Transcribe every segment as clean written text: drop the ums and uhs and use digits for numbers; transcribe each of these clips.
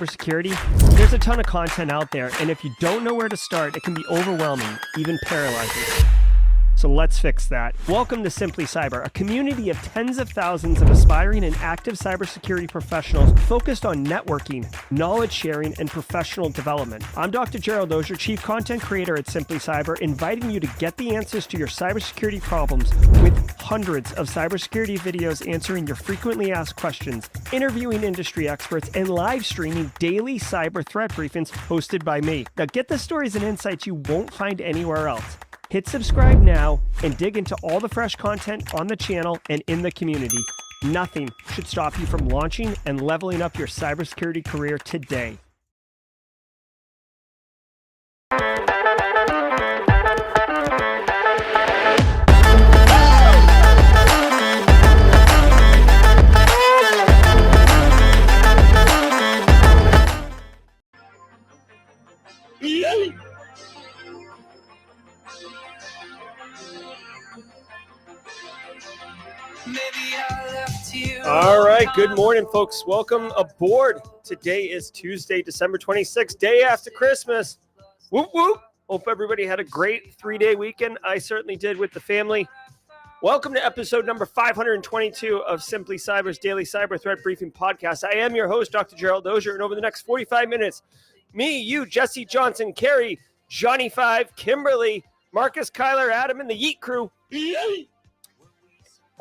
cybersecurity, there's a ton of content out there, and if you don't know where to start, it can be overwhelming, even paralyzing. So let's fix that. Welcome to Simply Cyber, a community of tens of thousands of aspiring and active cybersecurity professionals focused on networking, knowledge sharing, and professional development. I'm Dr. Gerald, Auger, Chief Content Creator at Simply Cyber, inviting you to get the answers to your cybersecurity problems with hundreds of cybersecurity videos answering your frequently asked questions, interviewing industry experts, and live streaming daily cyber threat briefings hosted by me. Now get the stories and insights you won't find anywhere else. Hit subscribe now and dig into all the fresh content on the channel and in the community. Nothing should stop you from launching and leveling up your cybersecurity career today. All right, good morning, folks. Welcome aboard. Today is Tuesday, December 26th, day after Christmas. Whoop, whoop. Hope everybody had a great 3-day weekend. I certainly did with the family. Welcome to episode number 522 of Simply Cyber's Daily Cyber Threat Briefing Podcast. I am your host, Dr. Gerald Auger, and over the next 45 minutes, me, you, Jesse Johnson, Carrie, Johnny 5, Kimberly, Marcus, Kyler, Adam, and the Yeet crew.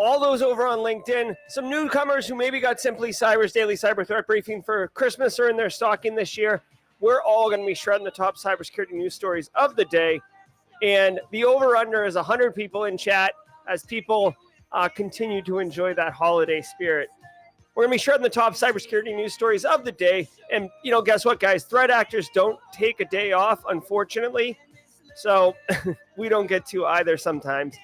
All those over on LinkedIn, some newcomers who maybe got Simply Cyber's Daily Cyber Threat Briefing for Christmas or in their stocking this year. We're all going to be shredding the top cybersecurity news stories of the day. And the over-under is 100 people in chat as people continue to enjoy that holiday spirit. We're going to be shredding the top cybersecurity news stories of the day. And, you know, guess what, guys? Threat actors don't take a day off, unfortunately. So we don't get to either sometimes.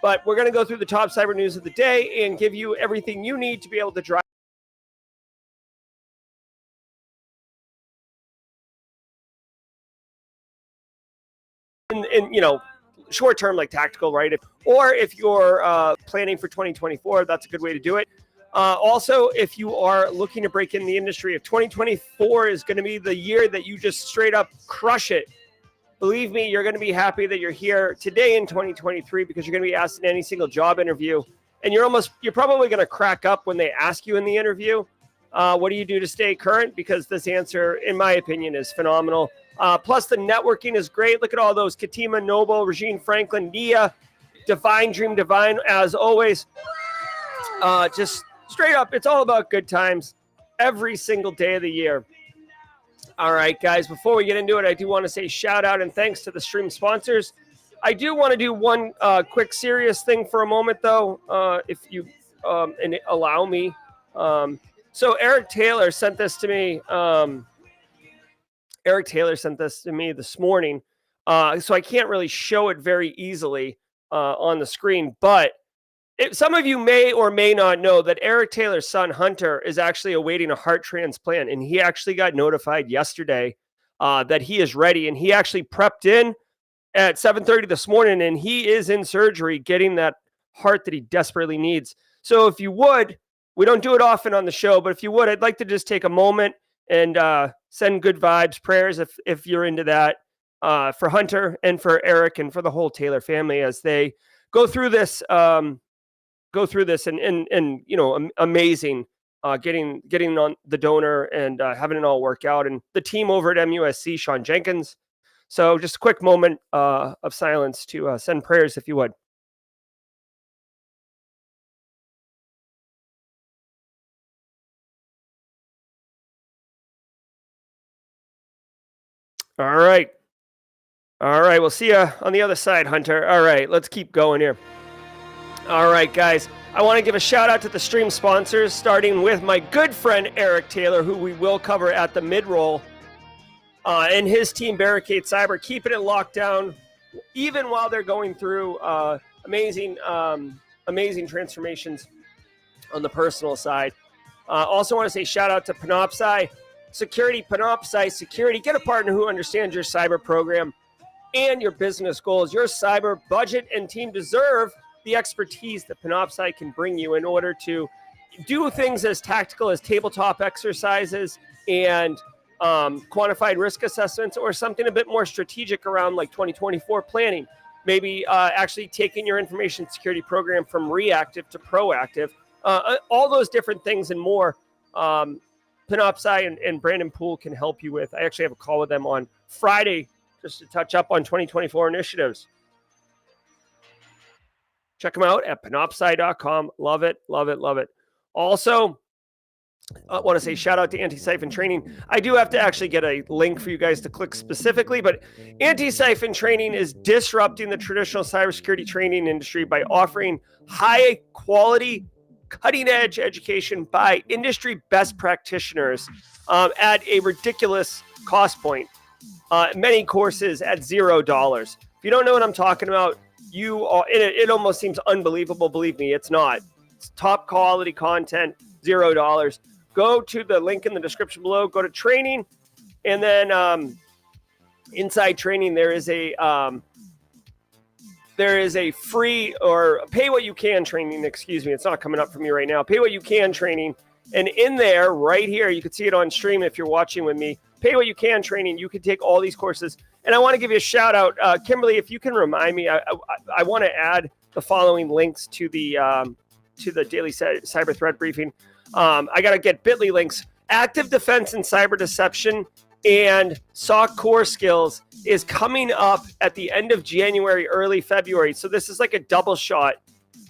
But we're going to go through the top cyber news of the day and give you everything you need to be able to drive. In you know, short term, like tactical, right? Or if you're planning for 2024, that's a good way to do it. Also, if you are looking to break in the industry, if 2024 is going to be the year that you just straight up crush it, believe me, you're going to be happy that you're here today in 2023 because you're going to be asked in any single job interview. And you're probably going to crack up when they ask you in the interview, what do you do to stay current? Because this answer, in my opinion, is phenomenal. Plus, the networking is great. Look at all those. Katima, Noble, Regine Franklin, Nia, Divine, Dream Divine, as always. Just straight up, it's all about good times every single day of the year. All right, guys, before we get into it, I do want to say shout out and thanks to the stream sponsors. I do want to do one quick serious thing for a moment, though, if you allow me. So Eric Taylor sent this to me. This morning. So I can't really show it very easily on the screen, but some of you may or may not know that Eric Taylor's son, Hunter, is actually awaiting a heart transplant, and he actually got notified yesterday that he is ready, and he actually prepped in at 7:30 this morning, and he is in surgery getting that heart that he desperately needs. So if you would, we don't do it often on the show, but if you would, I'd like to just take a moment and send good vibes, prayers, if you're into that, for Hunter and for Eric and for the whole Taylor family as they go through this and you know, amazing getting on the donor and having it all work out, and the team over at MUSC, Sean Jenkins. So just a quick moment of silence to send prayers, if you would. All right. We'll see you on the other side, Hunter. All right, let's keep going here. All right, guys, I want to give a shout out to the stream sponsors, starting with my good friend Eric Taylor, who we will cover at the mid-roll, and his team, Barricade Cyber, keeping it locked down, even while they're going through amazing transformations on the personal side. Also want to say shout out to Panoptcy Security. Panoptcy Security, get a partner who understands your cyber program and your business goals. Your cyber budget and team deserve the expertise that Panoptcy can bring you in order to do things as tactical as tabletop exercises and quantified risk assessments, or something a bit more strategic around like 2024 planning. Maybe actually taking your information security program from reactive to proactive, all those different things and more. Panoptcy and Brandon Poole can help you with. I actually have a call with them on Friday just to touch up on 2024 initiatives. Check them out at panoptcy.com. Love it, love it, love it. Also, I want to say shout out to Antisyphon Training. I do have to actually get a link for you guys to click specifically, but Antisyphon Training is disrupting the traditional cybersecurity training industry by offering high quality, cutting edge education by industry best practitioners at a ridiculous cost point. Many courses at $0. If you don't know what I'm talking about, it almost seems unbelievable. Believe me, it's not. It's top quality content, $0. Go to the link in the description below, go to training, and then inside training there is a free, or pay what you can training, excuse me, it's not coming up for me right now, pay what you can training, and in there right here, you can see it on stream if you're watching with me, pay what you can training, you can take all these courses. And I want to give you a shout out, Kimberly, if you can remind me, I want to add the following links to the daily cyber threat briefing. I got to get bit.ly links. Active defense and cyber deception and SOC core skills is coming up at the end of January, early February. So this is like a double shot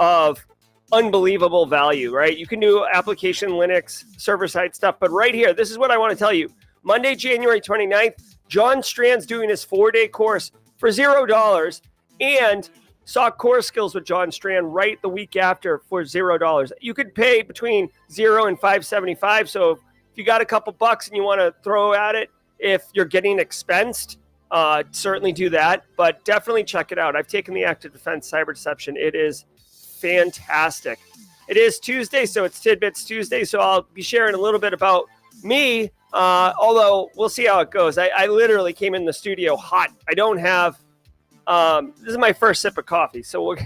of unbelievable value, right? You can do application, Linux, server-side stuff. But right here, this is what I want to tell you. Monday, January 29th, John Strand's doing his 4-day course for $0. And SOC core skills with John Strand right the week after for $0. You could pay between $0 and $5.75. So if you got a couple bucks and you want to throw at it, if you're getting expensed, certainly do that. But definitely check it out. I've taken the active defense cyber deception. It is fantastic. It is Tuesday, so it's Tidbits Tuesday. So I'll be sharing a little bit about me. Although we'll see how it goes. I literally came in the studio hot. I don't have. This is my first sip of coffee, so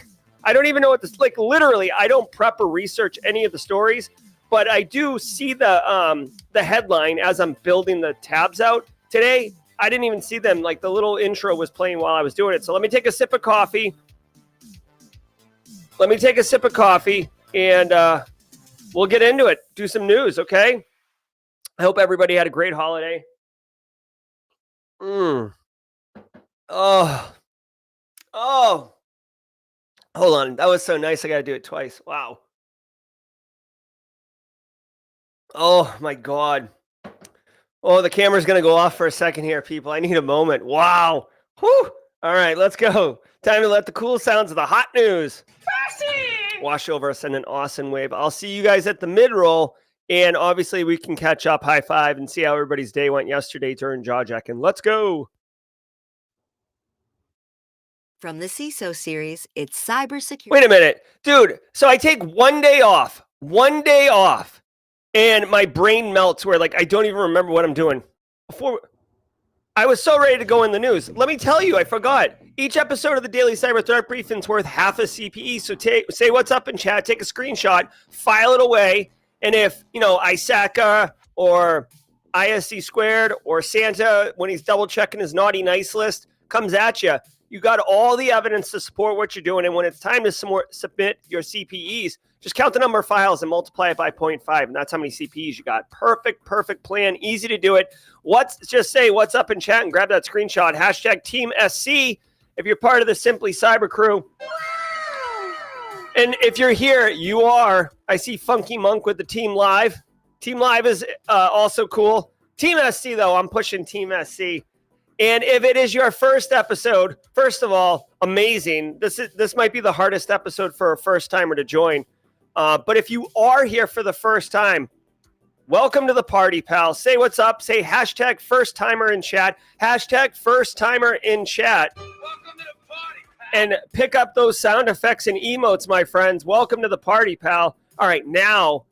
I don't even know what this, like, literally, I don't prep or research any of the stories, but I do see the headline as I'm building the tabs out. Today, I didn't even see them, like the little intro was playing while I was doing it. So let me take a sip of coffee. And we'll get into it. Do some news, okay? I hope everybody had a great holiday. Oh, hold on. That was so nice. I got to do it twice. Wow. Oh, my God. Oh, the camera's going to go off for a second here, people. I need a moment. Wow. Whew. All right, let's go. Time to let the cool sounds of the hot news wash over us in an awesome wave. I'll see you guys at the mid-roll, and obviously we can catch up, high five, and see how everybody's day went yesterday during jaw jacking. Let's go. From the CISO series, it's cybersecurity. Wait a minute, dude. So I take 1 day off, and my brain melts where, like, I don't even remember what I'm doing. Before I was so ready to go in the news. Let me tell you, I forgot. Each episode of the Daily Cyber Threat Briefing is worth half a CPE. So say what's up in chat, take a screenshot, file it away, and if, ISACA or ISC squared or Santa, when he's double checking his naughty nice list, comes at you, you got all the evidence to support what you're doing. And when it's time to submit your CPEs, just count the number of files and multiply it by 0.5. And that's how many CPEs you got. Perfect plan. Easy to do it. Just say what's up in chat and grab that screenshot. # Team SC if you're part of the Simply Cyber crew. And if you're here, you are. I see Funky Monk with the Team Live. Team Live is also cool. Team SC, though, I'm pushing Team SC. And if it is your first episode, first of all, amazing. This might be the hardest episode for a first-timer to join. But if you are here for the first time, welcome to the party, pal. Say what's up. Say # first timer in chat. # first timer in chat. Welcome to the party, pal. And pick up those sound effects and emotes, my friends. Welcome to the party, pal. All right, now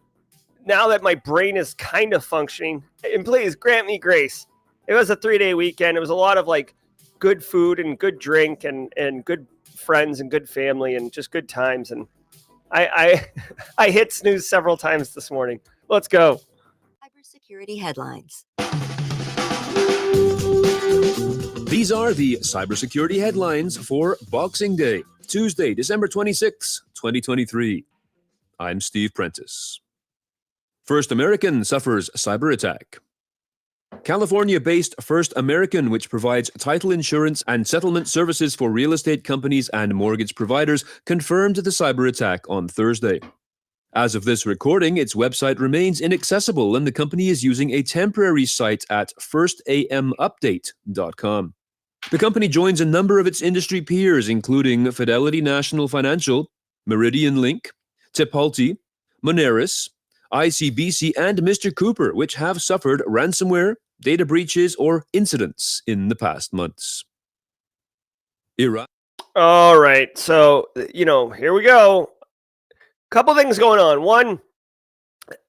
that my brain is kind of functioning, and please grant me grace. It was a 3-day weekend. It was a lot of like good food and good drink and good friends and good family and just good times. And I hit snooze several times this morning. Let's go. Cybersecurity headlines. These are the cybersecurity headlines for Boxing Day, Tuesday, December 26, 2023. I'm Steve Prentice. First American suffers cyber attack. California-based First American, which provides title insurance and settlement services for real estate companies and mortgage providers, confirmed the cyber attack on Thursday. As of this recording, its website remains inaccessible and the company is using a temporary site at firstamupdate.com. The company joins a number of its industry peers, including Fidelity National Financial, Meridian Link, Tipalti, Moneris, ICBC, and Mr. Cooper, which have suffered ransomware, data breaches, or incidents in the past months. Iran. All right. So, here we go. Couple things going on. One,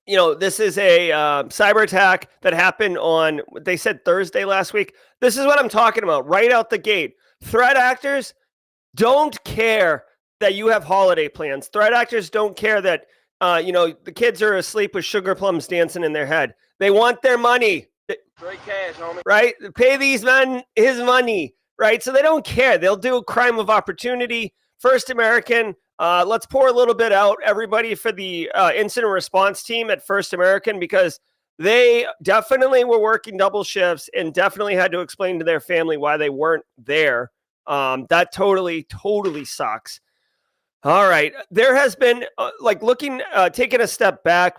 this is a cyber attack that happened on, they said Thursday last week. This is what I'm talking about right out the gate. Threat actors don't care that you have holiday plans. Threat actors don't care that, the kids are asleep with sugar plums dancing in their head. They want their money. Straight cash, homie. Right? Pay these men his money, right? So they don't care. They'll do a crime of opportunity. First American, let's pour a little bit out, everybody, for the incident response team at First American, because they definitely were working double shifts and definitely had to explain to their family why they weren't there. That totally sucks. All right. There has been, taking a step back,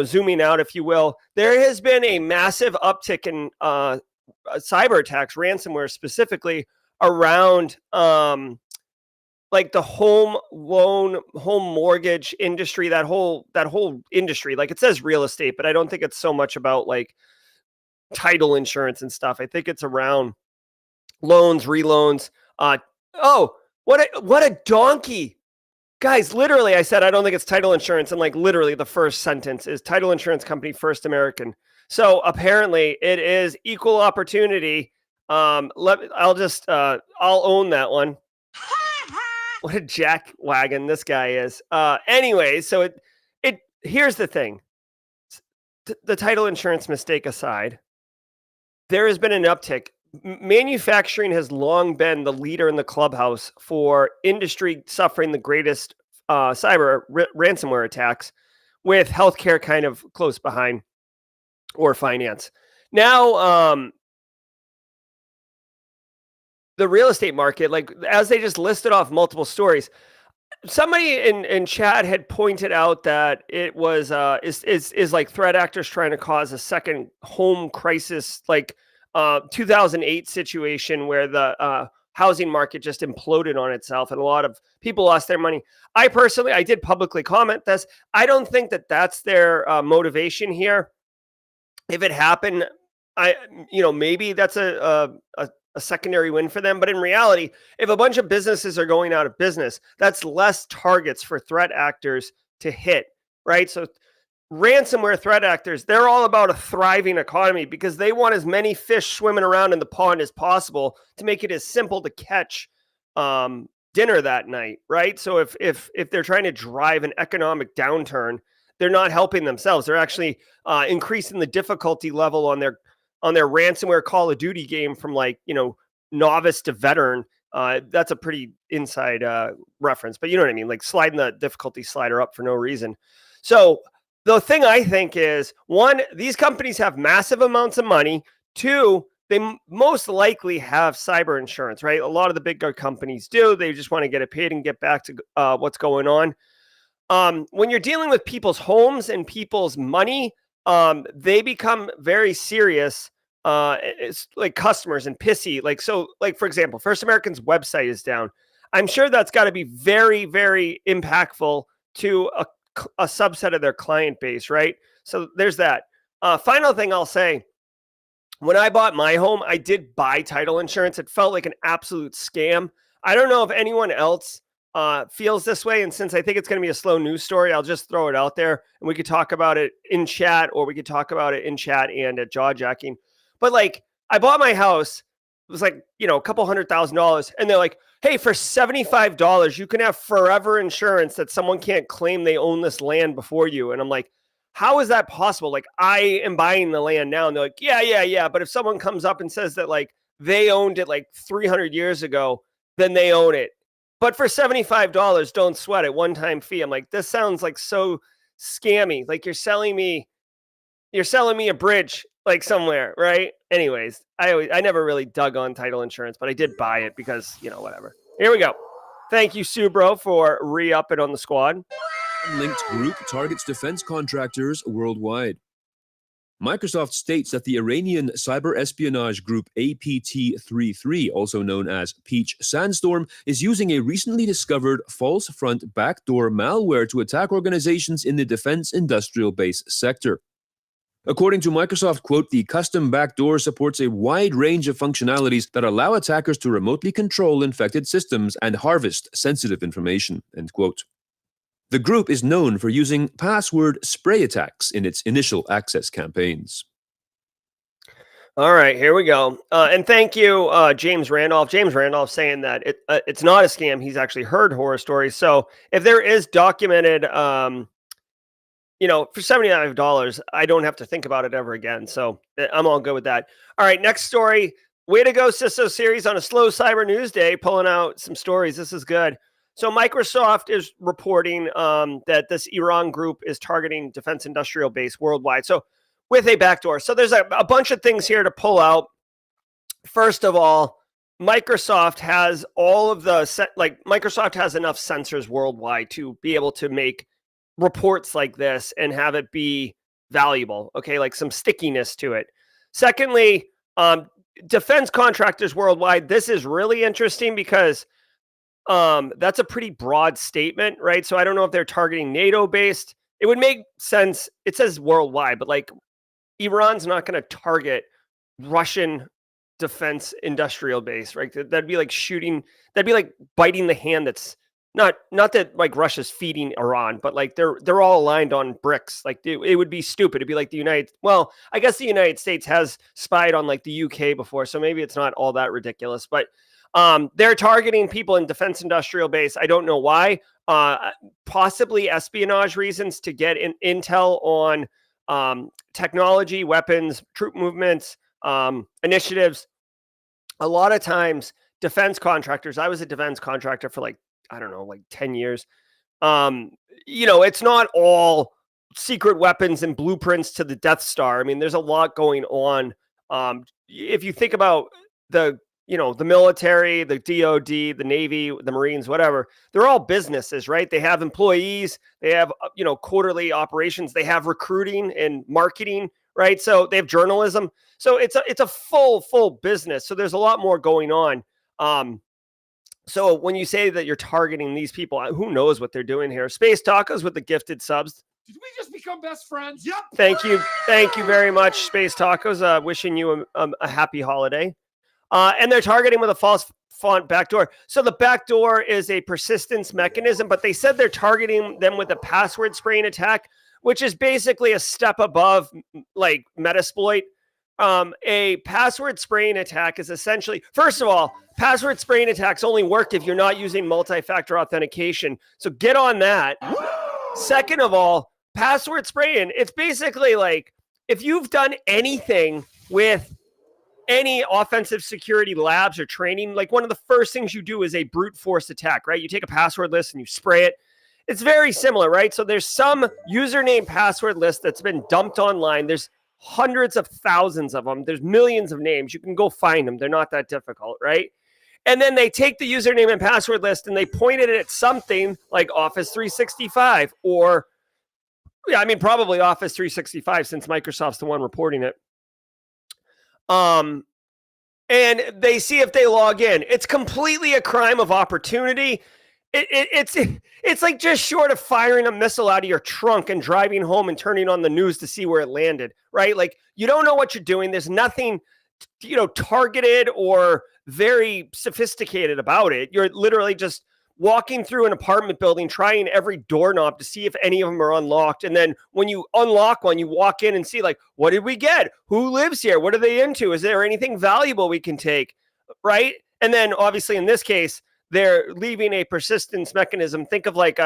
zooming out, if you will, there has been a massive uptick in cyber attacks, ransomware specifically, around the home loan, home mortgage industry, that whole industry. Like, it says real estate, but I don't think it's so much about like title insurance and stuff. I think it's around loans, reloans. What a donkey. Guys, literally, I said I don't think it's title insurance, and literally the first sentence is title insurance company First American. So apparently it is equal opportunity. I'll own that one. What a jackwagon this guy is. Anyway, so here's the thing. The title insurance mistake aside, there has been an uptick. Manufacturing has long been the leader in the clubhouse for industry suffering the greatest cyber ransomware attacks, with healthcare kind of close behind, or finance. Now, the real estate market, as they just listed off multiple stories, somebody in chat had pointed out that it was is like threat actors trying to cause a second home crisis, 2008 situation where the housing market just imploded on itself and a lot of people lost their money. I did publicly comment this. I don't think that that's their motivation here. If it happened, maybe that's a secondary win for them. But in reality, if a bunch of businesses are going out of business, that's less targets for threat actors to hit, right? So ransomware threat actors, they're all about a thriving economy because they want as many fish swimming around in the pond as possible to make it as simple to catch dinner that night, right? So if they're trying to drive an economic downturn, they're not helping themselves. They're actually increasing the difficulty level on their ransomware Call of Duty game from novice to veteran. That's a pretty inside reference, but you know what I mean? Like sliding the difficulty slider up for no reason. So the thing I think is, one, these companies have massive amounts of money. Two, they most likely have cyber insurance, right? A lot of the bigger companies do. They just want to get it paid and get back to what's going on. When you're dealing with people's homes and people's money, they become very serious. It's like customers and pissy. For example, First American's website is down. I'm sure that's got to be very, very impactful to a subset of their client base, right? So there's that. Final thing I'll say, when I bought my home, I did buy title insurance. It felt like an absolute scam. I don't know if anyone else feels this way. And since I think it's going to be a slow news story, I'll just throw it out there and we could talk about it in chat, or we could talk about it in chat and at jaw jacking. But I bought my house was like, a couple $100,000. And they're like, hey, for $75, you can have forever insurance that someone can't claim they own this land before you. And I'm like, how is that possible? Like, I am buying the land now. And they're like, yeah. But if someone comes up and says that like they owned it like 300 years ago, then they own it. But for $75, don't sweat it, one-time fee. I'm like, this sounds like so scammy. Like you're selling me a bridge like somewhere, right? Anyways, I never really dug on title insurance, but I did buy it because, whatever. Here we go. Thank you, Subro, for re-upping on the squad. Linked group targets defense contractors worldwide. Microsoft states that the Iranian cyber espionage group APT33, also known as Peach Sandstorm, is using a recently discovered false front backdoor malware to attack organizations in the defense industrial base sector. According to Microsoft, quote, the custom backdoor supports a wide range of functionalities that allow attackers to remotely control infected systems and harvest sensitive information, end quote. The group is known for using password spray attacks in its initial access campaigns. All right, here we go. And thank you, James Randolph. James Randolph saying that it's not a scam. He's actually heard horror stories. So if there is documented, for $79, I don't have to think about it ever again. So I'm all good with that. All right, next story. Way to go, CISO series on a slow cyber news day, pulling out some stories. This is good. So Microsoft is reporting that this Iran group is targeting defense industrial base worldwide. So with a backdoor. So there's a bunch of things here to pull out. First of all, Microsoft has Microsoft has enough sensors worldwide to be able to make reports like this and have it be valuable. Okay, like some stickiness to it. Secondly, defense contractors worldwide. This is really interesting because that's a pretty broad statement, right? So I don't know if they're targeting NATO based. It would make sense. It says worldwide, but like Iran's not going to target Russian defense industrial base, right? That'd be like that'd be like biting the hand that's not that like Russia's feeding Iran, but like they're all aligned on bricks. Like it would be stupid. It'd be like I guess the United States has spied on like the UK before, so maybe it's not all that ridiculous, but they're targeting people in defense industrial base. I don't know why. Possibly espionage reasons to get intel on technology, weapons, troop movements, initiatives. A lot of times, defense contractors. I was a defense contractor for like 10 years. It's not all secret weapons and blueprints to the Death Star. I mean, there's a lot going on. If you think about the military, the DOD, the Navy, the Marines, whatever, they're all businesses, right? They have employees, they have, quarterly operations, they have recruiting and marketing, right? So they have journalism. So it's a full business. So there's a lot more going on. So when you say that you're targeting these people, who knows what they're doing here? Space Tacos with the gifted subs. Did we just become best friends? Yep. Thank you very much, Space Tacos. Wishing you a happy holiday. And they're targeting with a false font backdoor. So the backdoor is a persistence mechanism, but they said they're targeting them with a password spraying attack, which is basically a step above like Metasploit. A password spraying attack is essentially, first of all, password spraying attacks only work if you're not using multi-factor authentication. So get on that. Second of all, password spraying, it's basically like if you've done anything with any offensive security labs or training, like one of the first things you do is a brute force attack, right? You take a password list and you spray it. It's very similar, right? So there's some username password list that's been dumped online. There's hundreds of thousands of them. There's millions of names. You can go find them. They're not that difficult, right? And then they take the username and password list and they point it at something like Office 365 or, probably Office 365 since Microsoft's the one reporting it. And they see if they log in. It's completely a crime of opportunity. It's like just short of firing a missile out of your trunk and driving home and turning on the news to see where it landed, right? Like you don't know what you're doing. There's nothing, targeted or very sophisticated about it. You're literally just walking through an apartment building, trying every doorknob to see if any of them are unlocked. And then when you unlock one, you walk in and see like, what did we get? Who lives here? What are they into? Is there anything valuable we can take? right? And then obviously in this case, they're leaving a persistence mechanism. Think of like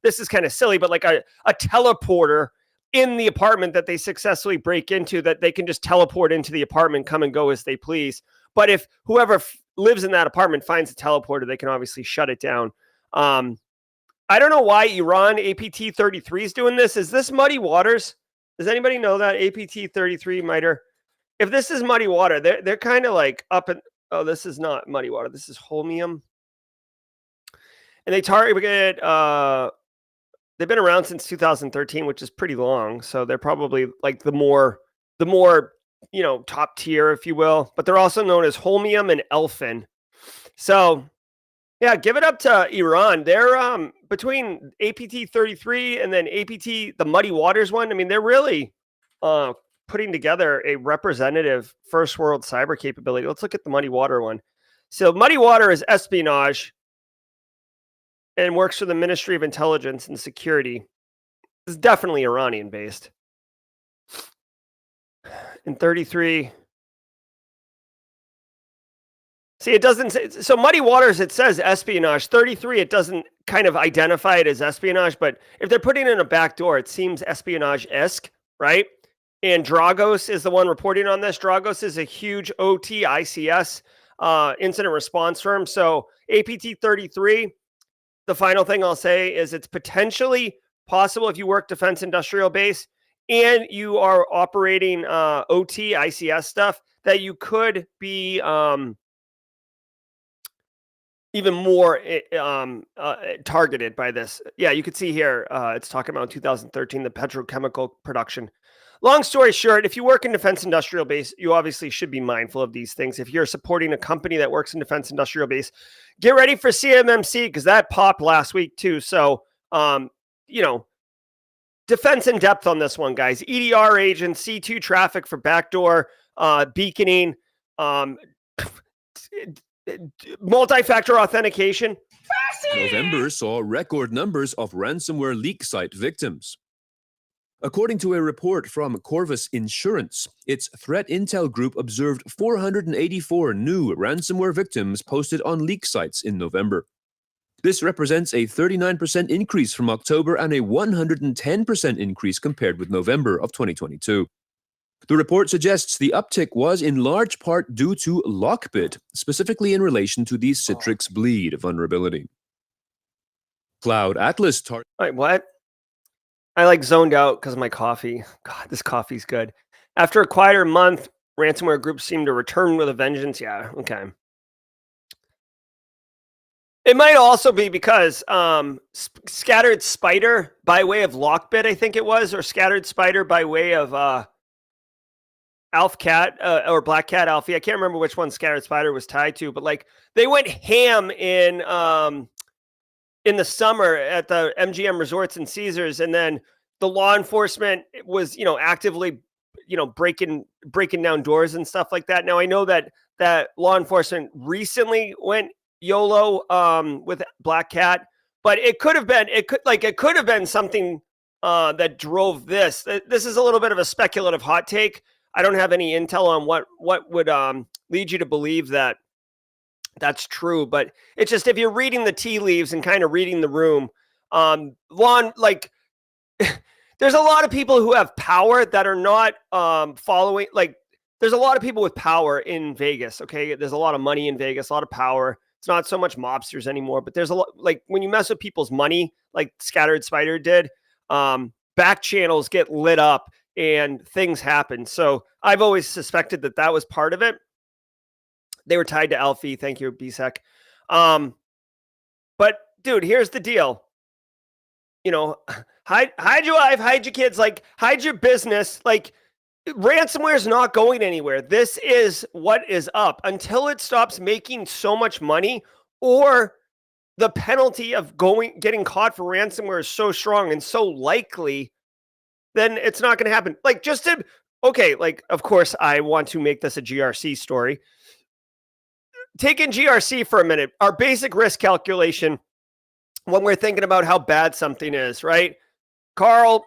this is kind of silly, but like a teleporter in the apartment that they successfully break into, that they can just teleport into the apartment, come and go as they please. But if whoever lives in that apartment finds a teleporter, they can obviously shut it down. I don't know why Iran APT-33 is doing this. Is this muddy waters? Does anybody know that APT-33 MITRE? If this is muddy water, they're kind of like up and oh, this is not muddy water. This is holmium. And they target they've been around since 2013, which is pretty long. So they're probably like the more top tier, if you will. But they're also known as holmium and elfin. So yeah, give it up to Iran. They're between APT-33 and then APT, the Muddy Waters one. I mean, they're really putting together a representative first world cyber capability. Let's look at the Muddy Water one. So Muddy Water is espionage and works for the Ministry of Intelligence and Security. It's definitely Iranian based. In 33. See, it doesn't say, so Muddy Waters, it says espionage. 33, it doesn't kind of identify it as espionage, but if they're putting in a backdoor, it seems espionage-esque, right? And Dragos is the one reporting on this. Dragos is a huge OT ICS incident response firm. So APT-33, the final thing I'll say is it's potentially possible if you work defense industrial base and you are operating OT ICS stuff, that you could be even more targeted by this. Yeah, you could see here, it's talking about 2013, the petrochemical production. Long story short, if you work in defense industrial base, you obviously should be mindful of these things. If you're supporting a company that works in defense industrial base, get ready for CMMC, because that popped last week too. So, defense in depth on this one, guys. EDR agents, C2 traffic for backdoor, beaconing, multi-factor authentication. November saw record numbers of ransomware leak site victims. According to a report from Corvus Insurance, its threat intel group observed 484 new ransomware victims posted on leak sites in November. This represents a 39% increase from October and a 110% increase compared with November of 2022. The report suggests the uptick was in large part due to Lockbit, specifically in relation to the Citrix Bleed vulnerability. Cloud Atlas Wait, what? I like zoned out because of my coffee. God, this coffee's good. After a quieter month, ransomware groups seem to return with a vengeance. Yeah, okay. It might also be because Scattered Spider by way of Lockbit, I think it was, or Scattered Spider by way of AlfCat or Black Cat Alfie. I can't remember which one Scattered Spider was tied to, but like they went ham in the summer at the MGM Resorts and Caesars, and then the law enforcement was, actively, breaking down doors and stuff like that. Now I know that law enforcement recently went YOLO with Black Cat, but it could have been something that drove this. This is a little bit of a speculative hot take. I don't have any intel on what would lead you to believe that that's true, but it's just, if you're reading the tea leaves and kind of reading the room, there's a lot of people who have power that are not following. Like, there's a lot of people with power in Vegas. Okay, there's a lot of money in Vegas, a lot of power. It's not so much mobsters anymore, but there's a lot. Like, when you mess with people's money, like Scattered Spider did, back channels get lit up and things happen. So I've always suspected that was part of it. They were tied to Alfie. Thank you, BSEC. But dude, here's the deal. Hide your wife, hide your kids, like hide your business. Like, ransomware is not going anywhere. This is what is up until it stops making so much money, or the penalty of getting caught for ransomware is so strong and so likely, then it's not going to happen. Like, of course I want to make this a GRC story. Taking GRC for a minute, our basic risk calculation when we're thinking about how bad something is, right? Carl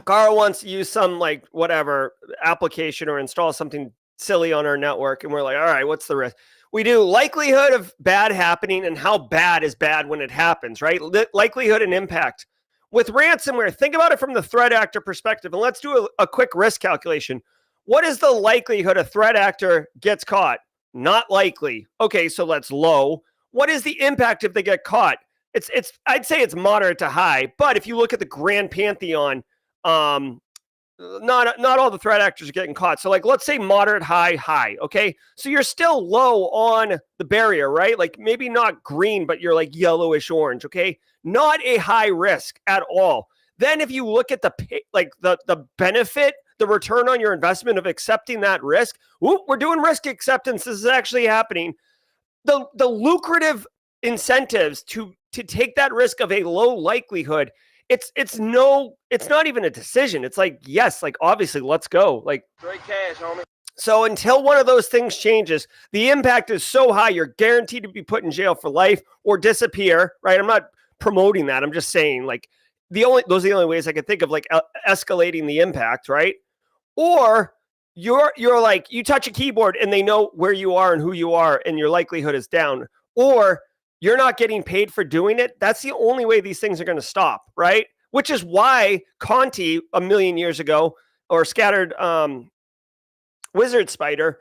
wants to use some whatever application or install something silly on our network, and we're like, all right, what's the risk? We do likelihood of bad happening and how bad is bad when it happens, right? Likelihood and impact. With ransomware, think about it from the threat actor perspective, and let's do a quick risk calculation. What is the likelihood a threat actor gets caught? Not likely. Okay, so that's low. What is the impact if they get caught? It's I'd say it's moderate to high, but if you look at the grand pantheon, not all the threat actors are getting caught. So like, let's say moderate, high. Okay. So you're still low on the barrier, right? Like maybe not green, but you're like yellowish orange. Okay. Not a high risk at all. Then if you look at the benefit, the return on your investment of accepting that risk, we're doing risk acceptance. This is actually happening. The lucrative incentives to take that risk of a low likelihood, it's not even a decision. It's like, yes, like obviously let's go. Like straight cash, homie. So until one of those things changes, the impact is so high, you're guaranteed to be put in jail for life or disappear, right? I'm not promoting that. I'm just saying like those are the only ways I could think of, like escalating the impact, right? Or you're like, you touch a keyboard and they know where you are and who you are and your likelihood is down. Or you're not getting paid for doing it. That's the only way these things are going to stop, right? Which is why Conti a million years ago, or Scattered Wizard Spider,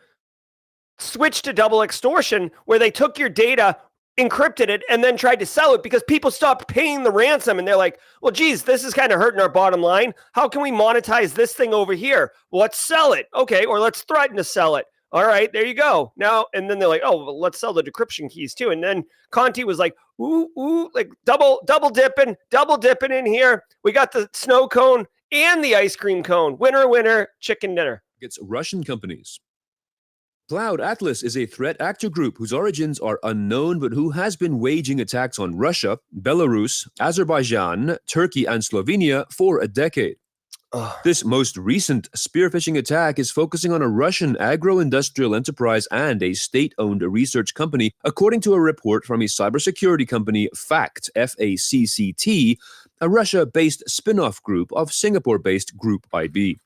switched to double extortion, where they took your data, encrypted it, and then tried to sell it because people stopped paying the ransom. And they're like, well, geez, this is kind of hurting our bottom line. How can we monetize this thing over here? Well, let's sell it. Okay, or let's threaten to sell it. All right, there you go. Now, and then they're like, oh, well, let's sell the decryption keys too. And then Conti was like, ooh, like double dipping in here. We got the snow cone and the ice cream cone. Winner, chicken dinner. It's Russian companies. Cloud Atlas is a threat actor group whose origins are unknown, but who has been waging attacks on Russia, Belarus, Azerbaijan, Turkey, and Slovenia for a decade. This most recent spearphishing attack is focusing on a Russian agro-industrial enterprise and a state-owned research company, according to a report from a cybersecurity company, FACT, F-A-C-C-T, a Russia-based spin-off group of Singapore-based Group IB.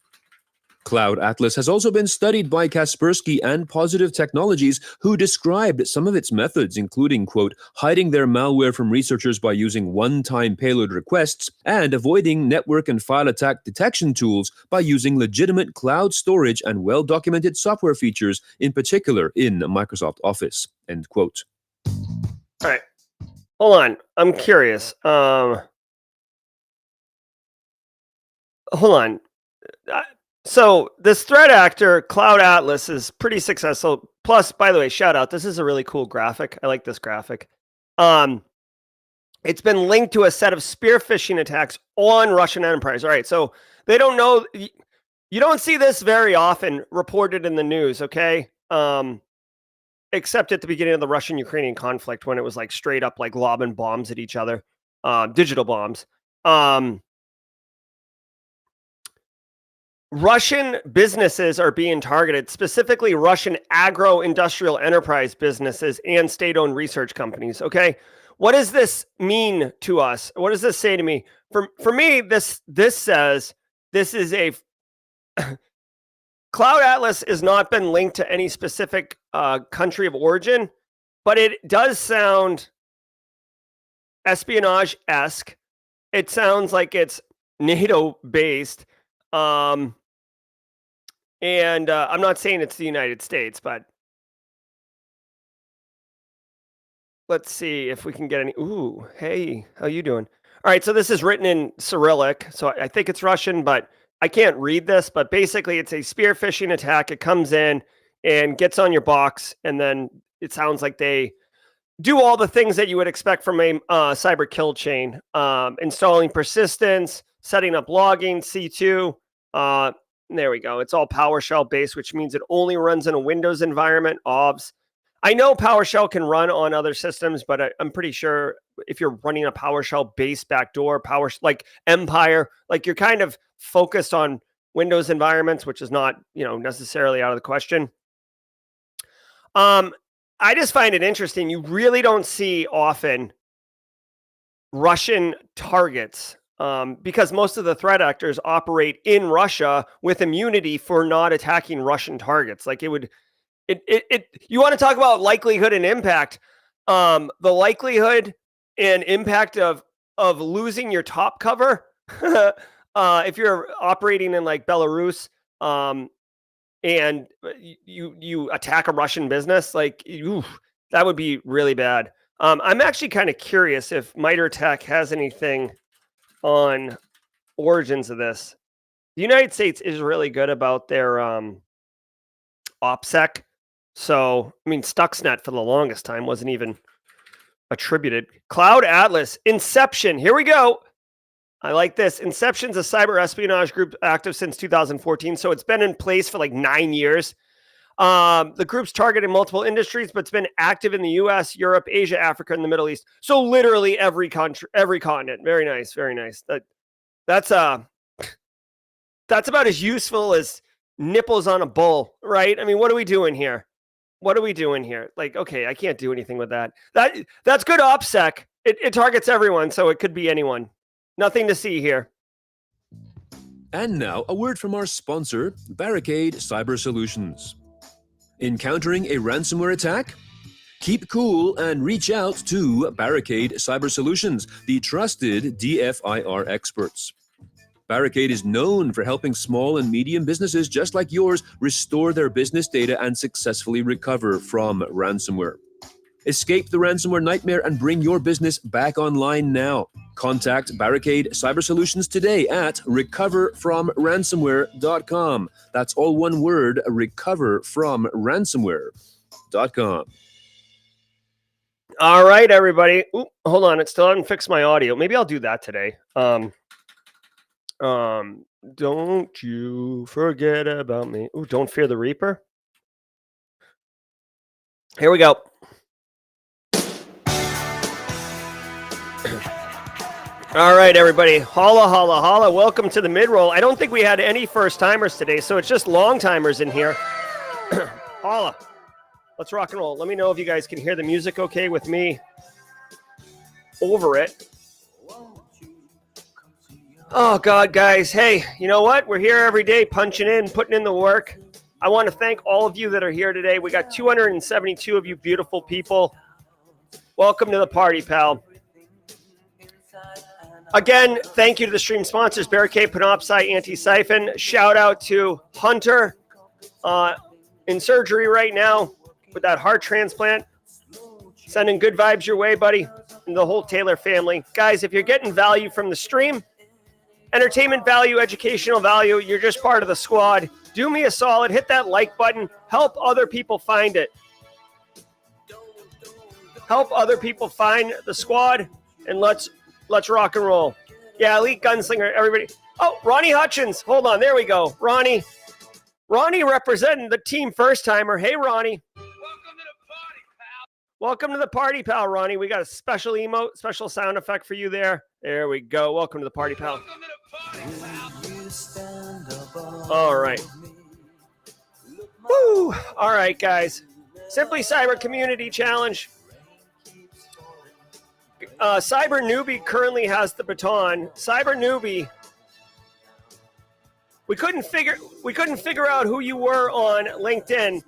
Cloud Atlas has also been studied by Kaspersky and Positive Technologies, who described some of its methods, including, quote, hiding their malware from researchers by using one-time payload requests and avoiding network and file attack detection tools by using legitimate cloud storage and well-documented software features, in particular in Microsoft Office, end quote. All right. Hold on. I'm curious. Hold on. So this threat actor, Cloud Atlas, is pretty successful. Plus, by the way, shout out. This is a really cool graphic. I like this graphic. It's been linked to a set of spear phishing attacks on Russian enterprise. All right, so they don't know. You don't see this very often reported in the news, okay? Except at the beginning of the Russian-Ukrainian conflict, when it was like straight up like lobbing bombs at each other, digital bombs. Russian businesses are being targeted, specifically Russian agro-industrial enterprise businesses and state-owned research companies. Okay, what does this mean to us? What does this say to me? For me, this says this is a Cloud Atlas has not been linked to any specific country of origin, but it does sound espionage-esque. It sounds like it's NATO-based. And I'm not saying it's the United States, but let's see if we can get any. Ooh, hey, how you doing? All right, so this is written in Cyrillic, so I think it's Russian, but I can't read this. But basically, it's a spear phishing attack. It comes in and gets on your box, and then it sounds like they do all the things that you would expect from a cyber kill chain, installing persistence, setting up logging, C2. There we go. It's all PowerShell based, which means it only runs in a Windows environment. OBS. I know PowerShell can run on other systems, but I'm pretty sure if you're running a PowerShell based backdoor, like Empire, like you're kind of focused on Windows environments, which is not, necessarily out of the question. I just find it interesting. You really don't see often Russian targets because most of the threat actors operate in Russia with immunity for not attacking Russian targets. Like you want to talk about likelihood and impact. The likelihood and impact of losing your top cover if you're operating in like Belarus and you attack a Russian business, like that would be really bad. I'm actually kind of curious if MITRE Tech has anything on origins of this. The United States is really good about their OPSEC. So, I mean, Stuxnet for the longest time wasn't even attributed. Cloud Atlas, Inception. Here we go. I like this. Inception's a cyber espionage group active since 2014. So it's been in place for like 9 years. The group's targeted multiple industries, but it's been active in the US, Europe, Asia, Africa, and the Middle East. So literally every country, every continent. Very nice. Very nice. That's about as useful as nipples on a bull, right? I mean, what are we doing here? What are we doing here? Like, okay, I can't do anything with that. That's good OPSEC. It targets everyone, so it could be anyone. Nothing to see here. And now, a word from our sponsor, Barricade Cyber Solutions. Encountering a ransomware attack? Keep cool and reach out to Barricade Cyber Solutions, the trusted DFIR experts. Barricade is known for helping small and medium businesses just like yours restore their business data and successfully recover from ransomware. Escape the ransomware nightmare and bring your business back online now. Contact Barricade Cyber Solutions today at recoverfromransomware.com. That's all one word, recoverfromransomware.com. All right, everybody. Ooh, hold on. It still hasn't fixed my audio. Maybe I'll do that today. Don't you forget about me. Ooh, don't fear the Reaper. Here we go. All right, everybody. Holla, holla, holla. Welcome to the mid-roll. I don't think we had any first-timers today, so it's just long-timers in here. Holla. Let's rock and roll. Let me know if you guys can hear the music okay with me over it. Oh, God, guys. Hey, you know what? We're here every day punching in, putting in the work. I want to thank all of you that are here today. We got 272 of you beautiful people. Welcome to the party, pal. Again, thank you to the stream sponsors, Barricade, Panoptcy, Antisyphon. Shout out to Hunter in surgery right now with that heart transplant. Sending good vibes your way, buddy, and the whole Taylor family. Guys, if you're getting value from the stream, entertainment value, educational value, you're just part of the squad. Do me a solid, hit that like button, help other people find it. Help other people find the squad, and let's rock and roll. Yeah, Elite Gunslinger, everybody. Oh, Ronnie Hutchins. Hold on, there we go. Ronnie representing the team first timer. Hey, Ronnie. Welcome to the party, pal, Ronnie. We got a special emote, special sound effect for you there. There we go. Welcome to the party, pal. All right. Woo! All right, guys. Simply Cyber Community Challenge. Cyber Newbie currently has the baton. Cyber Newbie. We couldn't figure out who you were on LinkedIn.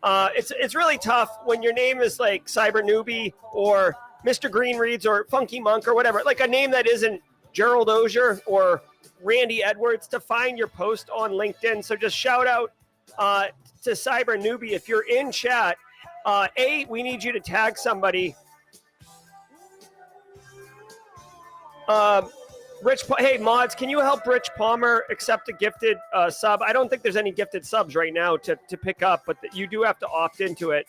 It's really tough when your name is like Cyber Newbie or Mr. Green Reads or Funky Monk or whatever, like a name that isn't Gerald Auger or Randy Edwards, to find your post on LinkedIn. So just shout out to Cyber Newbie if you're in chat. We need you to tag somebody. Hey, mods, can you help Rich Palmer accept a gifted sub? I don't think there's any gifted subs right now to pick up, but you do have to opt into it.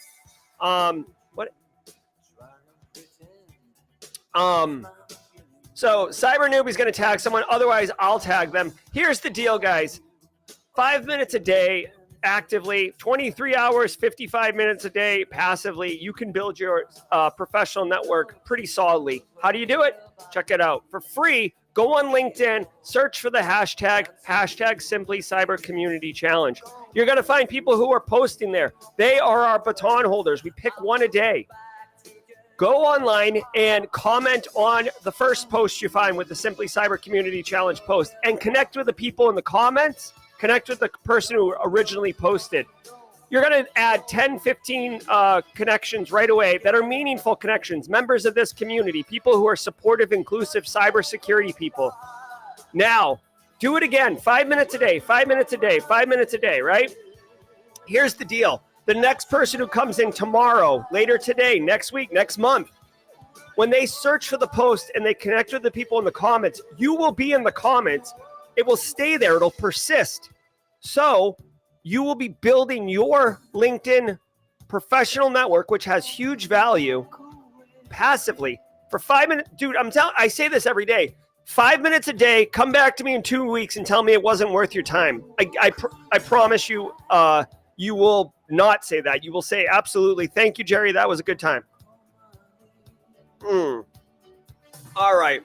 So Cyber Noobie's going to tag someone. Otherwise, I'll tag them. Here's the deal, guys. 5 minutes a day actively, 23 hours, 55 minutes a day passively. You can build your professional network pretty solidly. How do you do it? Check it out. For free, go on LinkedIn, search for the hashtag Simply Cyber Community Challenge. You're going to find people who are posting there. They are our baton holders. We pick one a day. Go online and comment on the first post you find with the Simply Cyber Community Challenge post and connect with the people in the comments. Connect with the person who originally posted. You're going to add 10, 15 connections right away that are meaningful connections, members of this community, people who are supportive, inclusive, cybersecurity people. Now, do it again. 5 minutes a day, 5 minutes a day, 5 minutes a day, right? Here's the deal. The next person who comes in tomorrow, later today, next week, next month, when they search for the post and they connect with the people in the comments, you will be in the comments. It will stay there. It'll persist. So you will be building your LinkedIn professional network, which has huge value, passively for 5 minutes. Dude, I say this every day. 5 minutes a day. Come back to me in 2 weeks and tell me it wasn't worth your time. I promise you, you will not say that. You will say, absolutely. Thank you, Jerry. That was a good time. All right.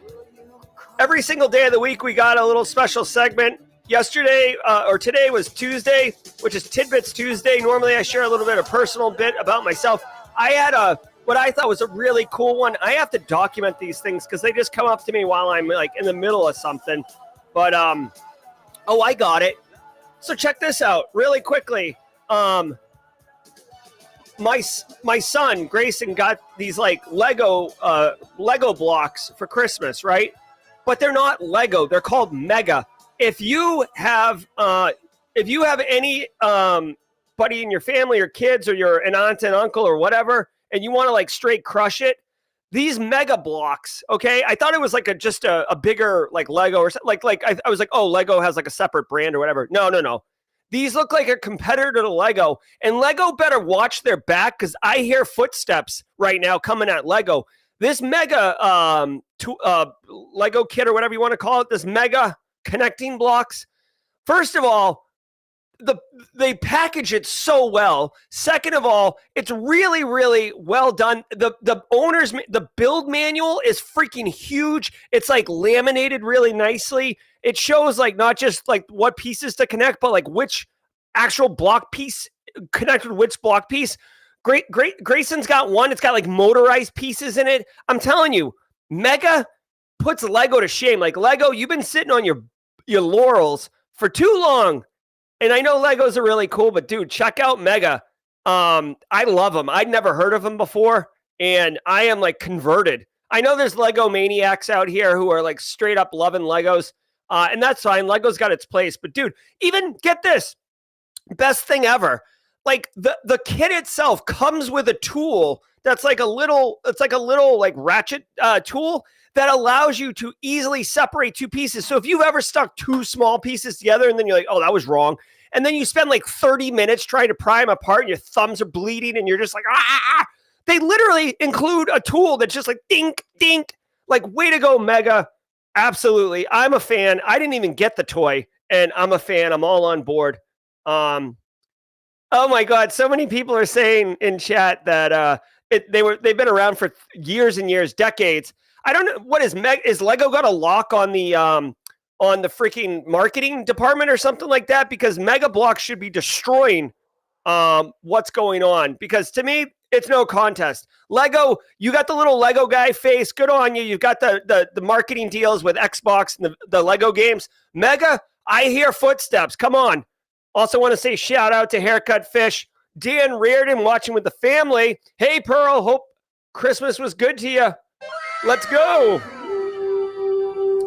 Every single day of the week, we got a little special segment. Yesterday or today was Tuesday, which is Tidbits Tuesday. Normally I share a little bit of personal bit about myself. I had what I thought was a really cool one. I have to document these things because they just come up to me while I'm like in the middle of something. But oh, I got it. So check this out really quickly. My son Grayson got these like Lego blocks for Christmas, right? But they're not Lego. They're called Mega. If you have any buddy in your family or kids or you're an aunt and uncle or whatever, and you want to like straight crush it, these Mega blocks, okay? I thought it was like just a bigger like Lego or something. Like I was like, oh, Lego has like a separate brand or whatever. No. These look like a competitor to Lego, and Lego better watch their back because I hear footsteps right now coming at Lego. This Mega Lego kit or whatever you want to call it, this Mega connecting blocks. First of all, they package it so well. Second of all, it's really, really well done. The build manual is freaking huge. It's like laminated really nicely. It shows like not just like what pieces to connect, but like which actual block piece connected with which block piece. Grayson's got one. It's got like motorized pieces in it. I'm telling you, Mega puts Lego to shame. Like Lego, you've been sitting on your laurels for too long. And I know Legos are really cool, but dude, check out Mega. I love them. I'd never heard of them before, and I am like converted. I know there's Lego maniacs out here who are like straight up loving Legos, and that's fine. Lego's got its place, but dude, even get this, best thing ever. Like the kit itself comes with a tool that's like a little like ratchet tool that allows you to easily separate two pieces. So if you've ever stuck two small pieces together and then you're like, oh, that was wrong. And then you spend like 30 minutes trying to pry them apart and your thumbs are bleeding and you're just like, ah. They literally include a tool that's just like dink, dink. Like, way to go, Mega. Absolutely. I'm a fan. I didn't even get the toy and I'm a fan. I'm all on board. Oh my God. So many people are saying in chat that they've been around for years and years, decades. I don't know what is Lego got a lock on the freaking marketing department or something like that, because Mega Bloks should be destroying what's going on, because to me it's no contest. Lego, you got the little Lego guy face, good on you. You've got the marketing deals with Xbox and the Lego games. Mega, I hear footsteps. Come on. Also want to say shout out to Haircut Fish, Dan Reardon watching with the family. Hey Pearl, hope Christmas was good to you. Let's go.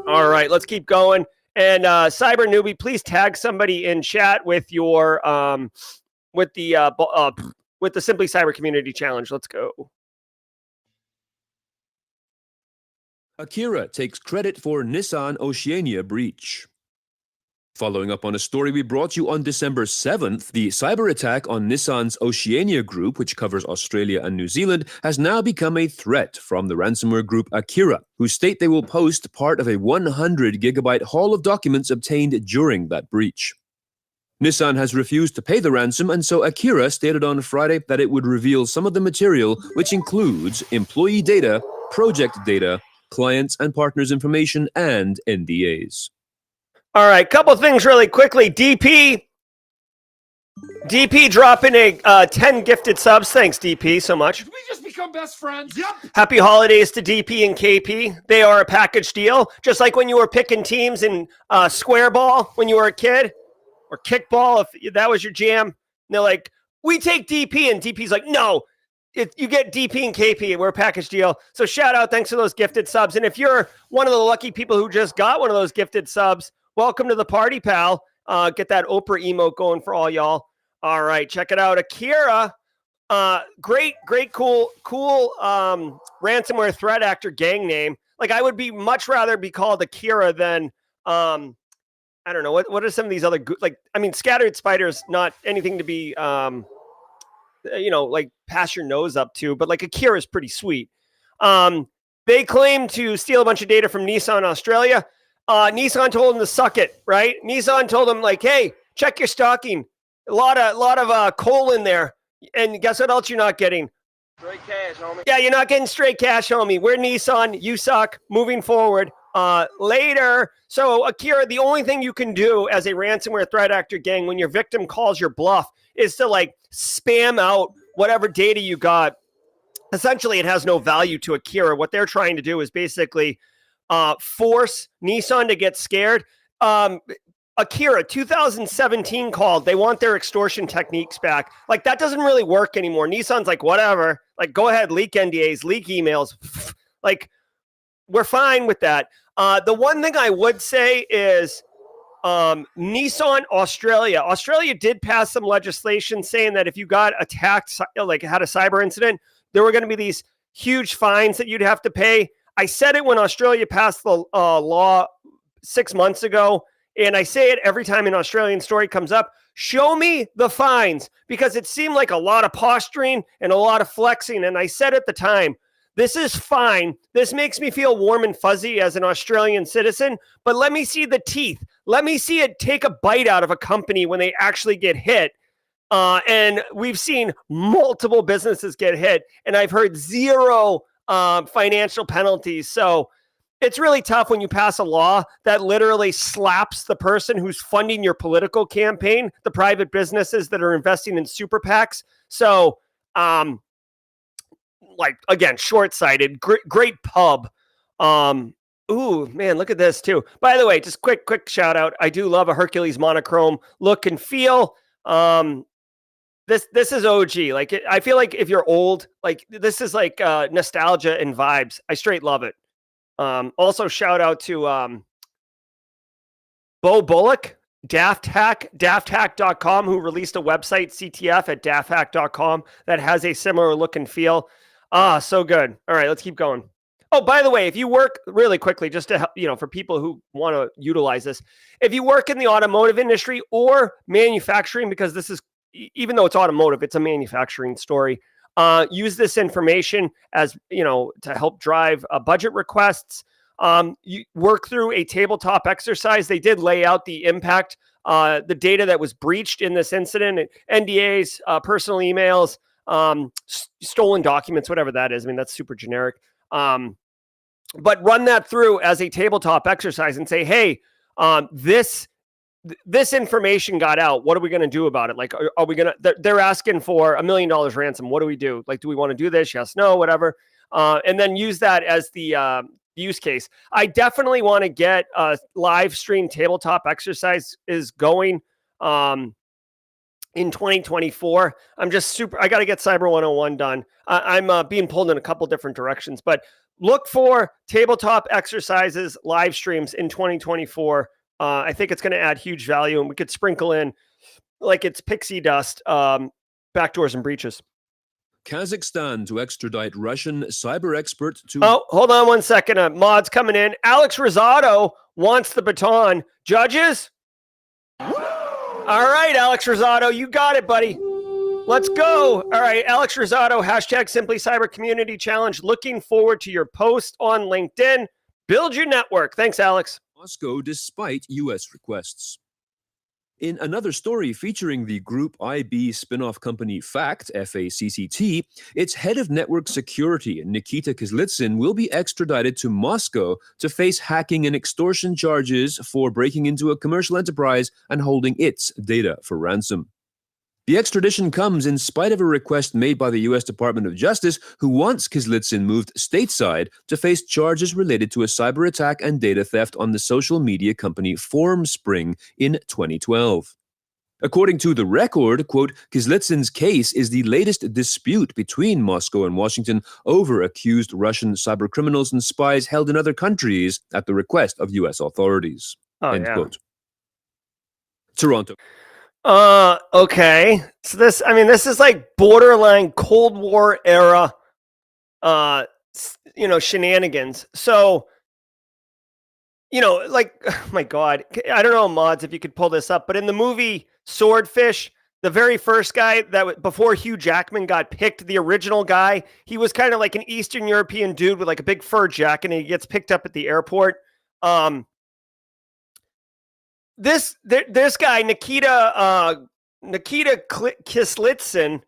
All right, let's keep going. And Cyber Newbie, please tag somebody in chat with your with the Simply Cyber Community Challenge. Let's go. Akira takes credit for Nissan Oceania breach. Following up on a story we brought you on December 7th, the cyber attack on Nissan's Oceania group, which covers Australia and New Zealand, has now become a threat from the ransomware group Akira, who state they will post part of a 100-gigabyte haul of documents obtained during that breach. Nissan has refused to pay the ransom, and so Akira stated on Friday that it would reveal some of the material, which includes employee data, project data, clients and partners information, and NDAs. All right, couple things really quickly. DP, DP dropping a 10 gifted subs. Thanks, DP, so much. Did we just become best friends? Yep. Happy holidays to DP and KP. They are a package deal, just like when you were picking teams in square ball when you were a kid, or kickball if that was your jam. And they're like, we take DP, and DP's like, no, you get DP and KP, and we're a package deal. So shout out, thanks for those gifted subs. And if you're one of the lucky people who just got one of those gifted subs, welcome to the party, pal. Get that Oprah emote going for all y'all. All right, check it out. Akira, great, cool ransomware threat actor gang name. Like, I would be much rather be called Akira than, I don't know, what are some of these other, Scattered Spider's not anything to be, like pass your nose up to, but like Akira is pretty sweet. They claim to steal a bunch of data from Nissan Australia. Nissan told them to suck it, right? Nissan told them, like, hey, check your stocking. A lot of coal in there. And guess what else you're not getting? Straight cash, homie. Yeah, you're not getting straight cash, homie. We're Nissan. You suck. Moving forward. Later. So, Akira, the only thing you can do as a ransomware threat actor gang when your victim calls your bluff is to, like, spam out whatever data you got. Essentially, it has no value to Akira. What they're trying to do is basically force Nissan to get scared. Akira, 2017 called. They want their extortion techniques back. Like, that doesn't really work anymore. Nissan's like, whatever. Like, go ahead, leak NDAs, leak emails. Like, we're fine with that. The one thing I would say is Nissan Australia. Australia did pass some legislation saying that if you got attacked, like had a cyber incident, there were going to be these huge fines that you'd have to pay. I said it when Australia passed the law 6 months ago. And I say it every time an Australian story comes up, show me the fines, because it seemed like a lot of posturing and a lot of flexing. And I said at the time, this is fine. This makes me feel warm and fuzzy as an Australian citizen, but let me see the teeth. Let me see it take a bite out of a company when they actually get hit. And we've seen multiple businesses get hit, and I've heard zero financial penalties. So it's really tough when you pass a law that literally slaps the person who's funding your political campaign, the private businesses that are investing in super PACs. So, again, short-sighted, great pub. Ooh, man, look at this too. By the way, just quick shout out. I do love a Hercules monochrome look and feel. This is OG. Like, I feel like if you're old, like, this is like nostalgia and vibes. I straight love it. Also shout out to Bo Bullock, dafthack.com, who released a website, CTF at dafthack.com, that has a similar look and feel. So good. All right, let's keep going. Oh, by the way, if you work really quickly, just to help, for people who want to utilize this, if you work in the automotive industry or manufacturing, because this is, even though it's automotive, it's a manufacturing story. Use this information as, to help drive budget requests. You work through a tabletop exercise. They did lay out the impact, the data that was breached in this incident, NDAs, personal emails, stolen documents, whatever that is. I mean, that's super generic. But run that through as a tabletop exercise and say, hey, this information got out. What are we going to do about it? Like, are we going to, they're asking for $1 million ransom. What do we do? Like, do we want to do this? Yes, no, whatever. And then use that as the use case. I definitely want to get a live stream tabletop exercise is going in 2024. I'm just I got to get Cyber 101 done. I'm being pulled in a couple different directions, but look for tabletop exercises, live streams in 2024. I think it's going to add huge value, and we could sprinkle in, like it's pixie dust, backdoors and breaches. Kazakhstan to extradite Russian cyber expert to... Oh, hold on one second. Mod's coming in. Alex Rosado wants the baton. Judges? All right, Alex Rosado, you got it, buddy. Let's go. All right, Alex Rosado, hashtag Simply Cyber Community Challenge. Looking forward to your post on LinkedIn. Build your network. Thanks, Alex. Moscow despite U.S. requests. In another story featuring the Group IB spin-off company FACT, F-A-C-C-T, its head of network security, Nikita Kizlitsyn, will be extradited to Moscow to face hacking and extortion charges for breaking into a commercial enterprise and holding its data for ransom. The extradition comes in spite of a request made by the U.S. Department of Justice, who wants Kizlitsin moved stateside to face charges related to a cyber attack and data theft on the social media company Formspring in 2012. According to The Record, quote, Kizlitsin's case is the latest dispute between Moscow and Washington over accused Russian cybercriminals and spies held in other countries at the request of U.S. authorities. End quote. Toronto. Okay. So this is like borderline Cold War era, shenanigans. So, like, oh my God, I don't know, mods, if you could pull this up, but in the movie Swordfish, the very first guy before Hugh Jackman got picked, the original guy, he was kind of like an Eastern European dude with like a big fur jacket, and he gets picked up at the airport. This guy, Nikita Kizlitsin,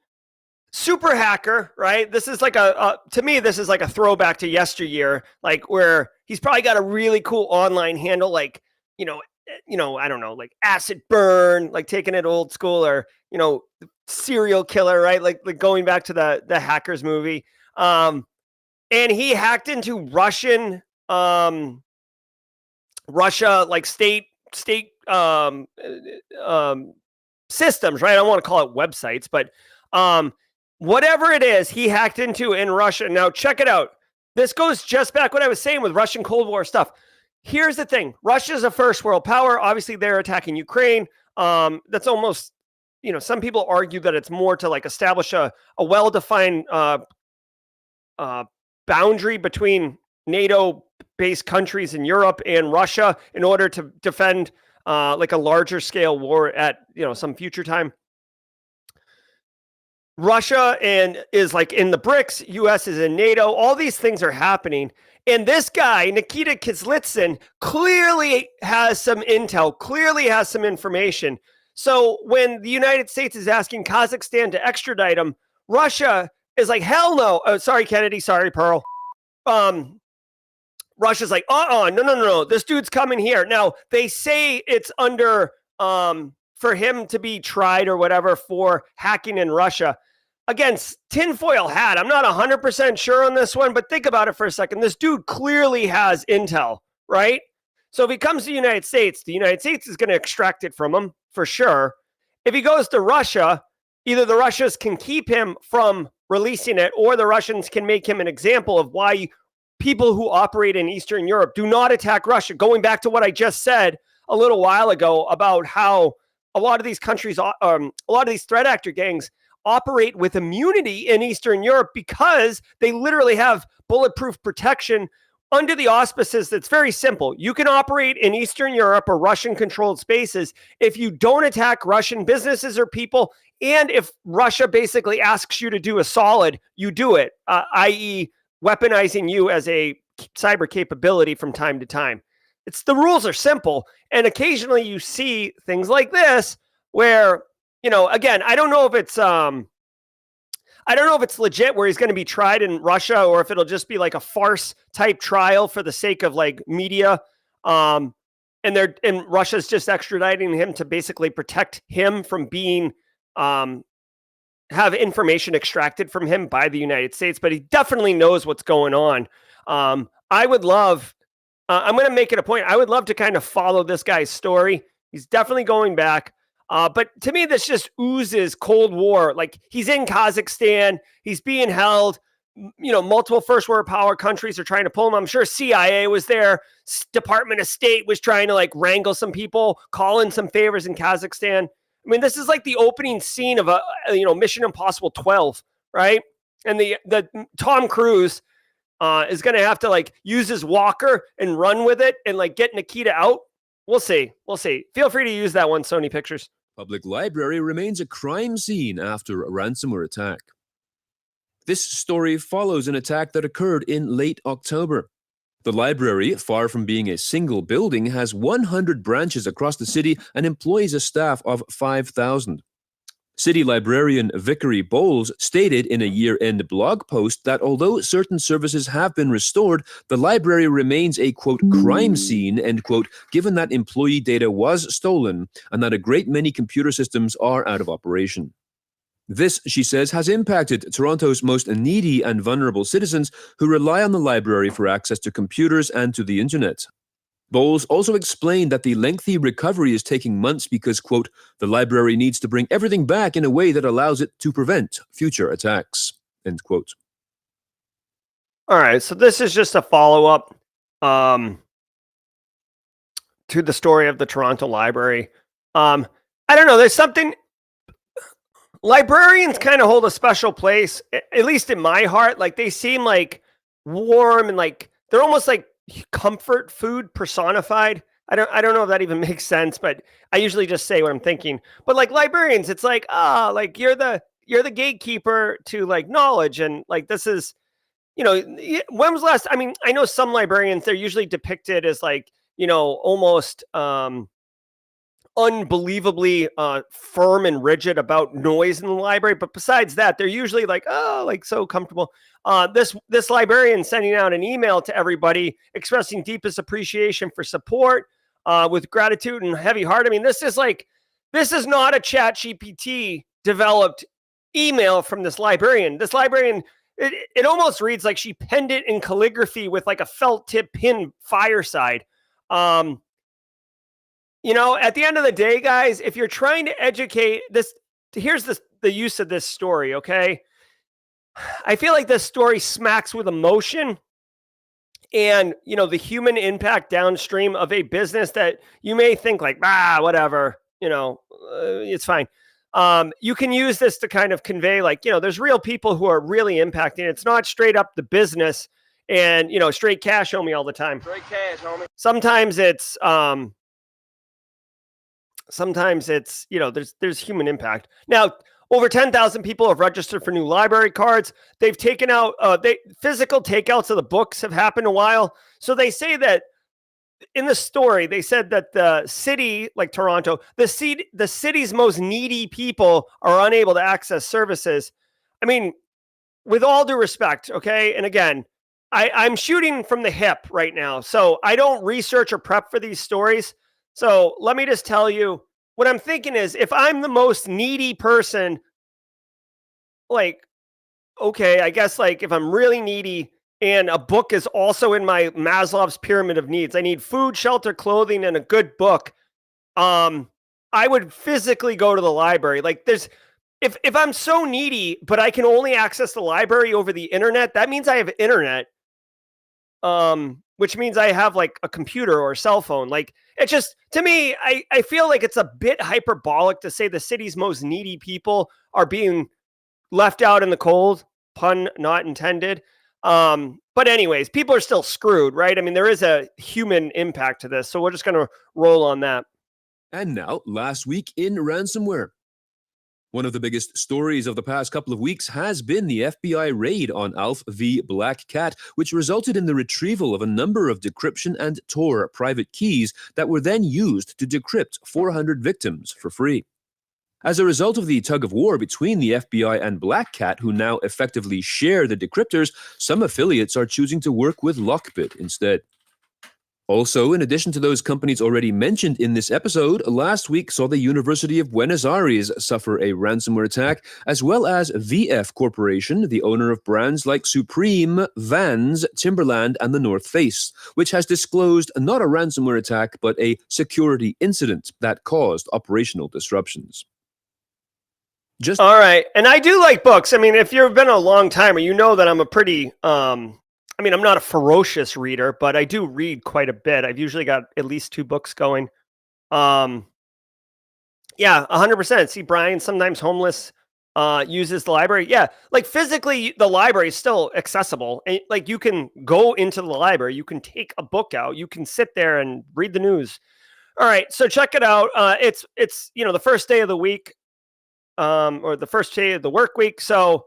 super hacker, right? This is like to me, this is like a throwback to yesteryear, like where he's probably got a really cool online handle, like, I don't know, like Acid Burn, like taking it old school, or, serial killer, right? Like going back to the Hackers movie. And he hacked into Russia, like state systems, right? I don't want to call it websites, but whatever it is, he hacked into in Russia. Now, check it out. This goes just back what I was saying with Russian Cold War stuff. Here's the thing. Russia's a first world power. Obviously, they're attacking Ukraine. That's almost, some people argue that it's more to like establish a well-defined boundary between NATO-based countries in Europe and Russia in order to defend like a larger scale war at, some future time. Russia is like in the BRICS, US is in NATO. All these things are happening. And this guy, Nikita Kizlitsin, clearly has some intel, clearly has some information. So when the United States is asking Kazakhstan to extradite him, Russia is like, hell no. Oh, sorry, Kennedy. Sorry, Pearl. Russia's like, no. This dude's coming here. Now, they say it's under, for him to be tried or whatever for hacking in Russia. Again, tinfoil hat. I'm not 100% sure on this one, but think about it for a second. This dude clearly has intel, right? So if he comes to the United States is going to extract it from him for sure. If he goes to Russia, either the Russians can keep him from releasing it, or the Russians can make him an example of why people who operate in Eastern Europe do not attack Russia. Going back to what I just said a little while ago about how a lot of these countries, a lot of these threat actor gangs operate with immunity in Eastern Europe because they literally have bulletproof protection under the auspices that's very simple. You can operate in Eastern Europe or Russian-controlled spaces if you don't attack Russian businesses or people, and if Russia basically asks you to do a solid, you do it, i.e., weaponizing you as a cyber capability from time to time. The rules are simple, and occasionally you see things like this where, again, I don't know if it's legit where he's going to be tried in Russia, or if it'll just be like a farce type trial for the sake of like media. And Russia's just extraditing him to basically protect him from being, have information extracted from him by the United States, but he definitely knows what's going on. I would love, I'm going to make it a point. I would love to kind of follow this guy's story. He's definitely going back. But to me, this just oozes Cold War. Like, he's in Kazakhstan. He's being held. Multiple first world power countries are trying to pull him. I'm sure CIA was there. Department of State was trying to like wrangle some people, call in some favors in Kazakhstan. I mean, this is like the opening scene of a Mission Impossible 12, right? And the Tom Cruise is going to have to like use his walker and run with it and like get Nikita out. We'll see. Feel free to use that one, Sony Pictures. Public library remains a crime scene after a ransomware attack. This story follows an attack that occurred in late October. The library, far from being a single building, has 100 branches across the city and employs a staff of 5,000. City librarian Vickery Bowles stated in a year-end blog post that although certain services have been restored, the library remains a, quote, crime scene, end quote, given that employee data was stolen and that a great many computer systems are out of operation. This, she says, has impacted Toronto's most needy and vulnerable citizens who rely on the library for access to computers and to the internet. Bowles also explained that the lengthy recovery is taking months because, quote, the library needs to bring everything back in a way that allows it to prevent future attacks, end quote. All right, so this is just a follow-up to the story of the Toronto Library. I don't know, there's something... Librarians kind of hold a special place, at least in my heart. Like, they seem like warm and like they're almost like comfort food personified. I don't know if that even makes sense, but I usually just say what I'm thinking. But like librarians, it's like, like you're the gatekeeper to like knowledge, and like this is, you know, when was the last? I mean, I know some librarians, they're usually depicted as like, you know, almost unbelievably firm and rigid about noise in the library, but besides that, they're usually like, oh, like so comfortable. This librarian sending out an email to everybody expressing deepest appreciation for support with gratitude and heavy heart. I mean, this is not a ChatGPT developed email from this librarian. This librarian, it almost reads like she penned it in calligraphy with like a felt tip pin fireside. You know, at the end of the day, guys, if you're trying to educate this, here's the use of this story, okay? I feel like this story smacks with emotion and, you know, the human impact downstream of a business that you may think like, whatever, you know, it's fine. You can use this to kind of convey like, you know, there's real people who are really impacting. It's not straight up the business and, you know, straight cash homie all the time. Straight cash, homie. Sometimes it's, you know, there's human impact. Now, over 10,000 people have registered for new library cards. They've taken out, physical takeouts of the books have happened a while. So they say that in the story, they said that the city, like Toronto, the city's most needy people are unable to access services. I mean, with all due respect, okay? And again, I'm shooting from the hip right now. So I don't research or prep for these stories. So let me just tell you what I'm thinking is if I'm the most needy person, like, okay, I guess like if I'm really needy and a book is also in my Maslow's pyramid of needs, I need food, shelter, clothing, and a good book. I would physically go to the library. Like if I'm so needy, but I can only access the library over the internet, that means I have internet. Which means I have like a computer or a cell phone. Like it just, to me, I feel like it's a bit hyperbolic to say the city's most needy people are being left out in the cold, pun not intended. But anyways, people are still screwed, right? I mean, there is a human impact to this. So we're just going to roll on that. And now, last week in ransomware. One of the biggest stories of the past couple of weeks has been the FBI raid on Alf v. Black Cat, which resulted in the retrieval of a number of decryption and Tor private keys that were then used to decrypt 400 victims for free. As a result of the tug-of-war between the FBI and Black Cat, who now effectively share the decryptors, some affiliates are choosing to work with Lockbit instead. Also, in addition to those companies already mentioned in this episode, last week saw the University of Buenos Aires suffer a ransomware attack, as well as VF Corporation, the owner of brands like Supreme, Vans, Timberland, and the North Face, which has disclosed not a ransomware attack, but a security incident that caused operational disruptions. All right. And I do like books. I mean, if you've been a long timer, you know that I'm a pretty... I mean, I'm not a ferocious reader, but I do read quite a bit. I've usually got at least 2 books going. Yeah, 100%. See, Brian, sometimes homeless uses the library. Yeah, like physically, the library is still accessible. And like you can go into the library, you can take a book out, you can sit there and read the news. All right, so check it out. It's you know, the first day of the week, or the first day of the work week. So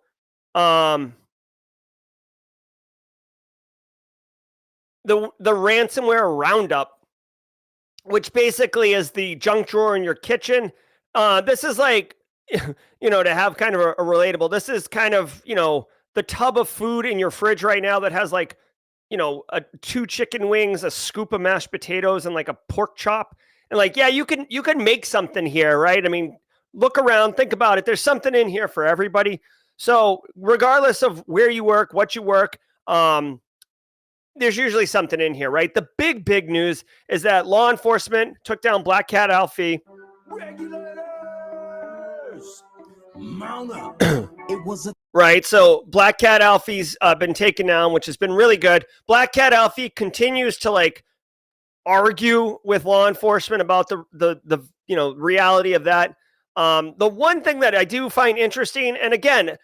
the Ransomware Roundup, which basically is the junk drawer in your kitchen. This is like, you know, to have kind of a relatable, this is kind of, you know, the tub of food in your fridge right now that has like, you know, 2 chicken wings, a scoop of mashed potatoes, and like a pork chop. And like, yeah, you can make something here, right? I mean, look around, think about it. There's something in here for everybody. So regardless of where you work, what you work, there's usually something in here, right? The big news is that law enforcement took down Black Cat Alfie. Regulators, mount up. It was a Right, so Black Cat Alfie's been taken down, which has been really good. Black Cat Alfie continues to like argue with law enforcement about the reality of that. The one thing that I do find interesting, and again,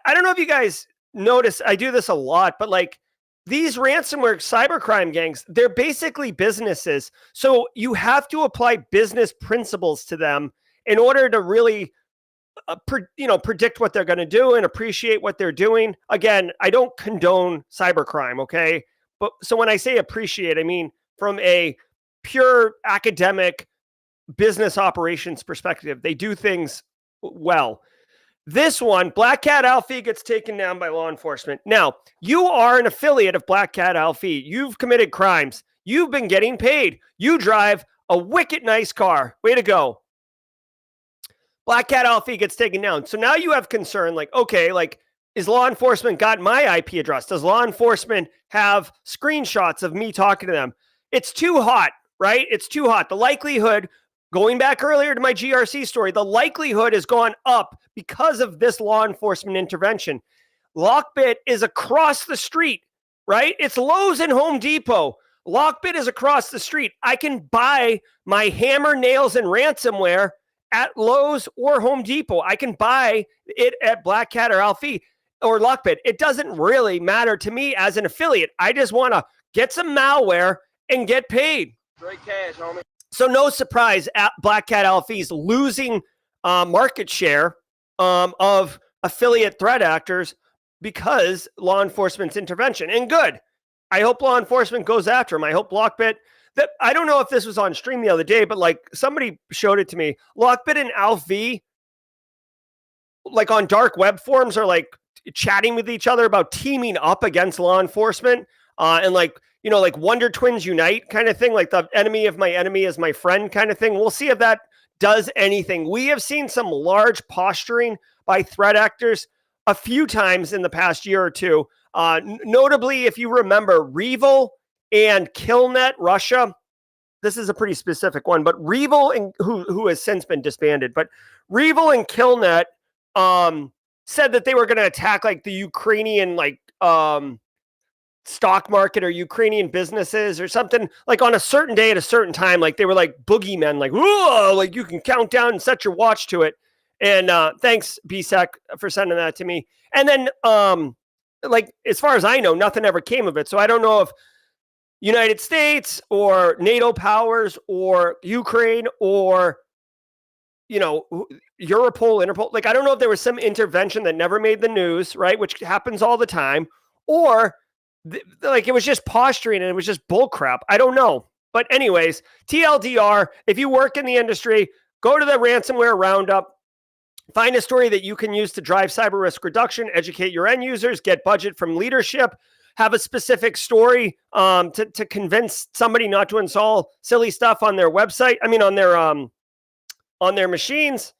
I don't know if you guys notice, I do this a lot, but like these ransomware cybercrime gangs, they're basically businesses. So you have to apply business principles to them in order to really predict what they're going to do and appreciate what they're doing. Again, I don't condone cybercrime, okay? But so when I say appreciate, I mean from a pure academic business operations perspective, they do things well. This one, Black Cat Alfie gets taken down by law enforcement. Now, you are an affiliate of Black Cat Alfie. You've committed crimes. You've been getting paid. You drive a wicked nice car. Way to go. Black Cat Alfie gets taken down. So now you have concern like, okay, like, is law enforcement got my IP address? Does law enforcement have screenshots of me talking to them? It's too hot, right? It's too hot. The likelihood, going back earlier to my GRC story, the likelihood has gone up because of this law enforcement intervention. Lockbit is across the street, right? It's Lowe's and Home Depot. Lockbit is across the street. I can buy my hammer, nails, and ransomware at Lowe's or Home Depot. I can buy it at Black Cat or Alfie or Lockbit. It doesn't really matter to me as an affiliate. I just want to get some malware and get paid. Great cash, homie. So no surprise, at Black Cat Alfie's losing market share of affiliate threat actors because law enforcement's intervention. And good. I hope law enforcement goes after him. I hope Lockbit, that I don't know if this was on stream the other day, but like somebody showed it to me. Lockbit and Alfie, like on dark web forums, are like chatting with each other about teaming up against law enforcement and like, like Wonder Twins Unite kind of thing, like the enemy of my enemy is my friend kind of thing. We'll see if that does anything. We have seen some large posturing by threat actors a few times in the past year or two. Notably, if you remember, Revil and Killnet Russia. This is a pretty specific one, but Revil, and who has since been disbanded, but Revil and Killnet said that they were going to attack like the Ukrainian stock market or Ukrainian businesses or something, like on a certain day at a certain time. Like they were like boogeymen, like, whoa, like you can count down and set your watch to it. And thanks, BSEC, for sending that to me. And then like, as far as I know, nothing ever came of it. So I don't know if United States or NATO powers or Ukraine or, Europol, Interpol, like, I don't know if there was some intervention that never made the news, right? Which happens all the time, or like it was just posturing and it was just bull crap. I don't know. But anyways, TLDR, if you work in the industry, go to the Ransomware Roundup, find a story that you can use to drive cyber risk reduction, educate your end users, get budget from leadership, have a specific story to convince somebody not to install silly stuff on their website. I mean, on their machines.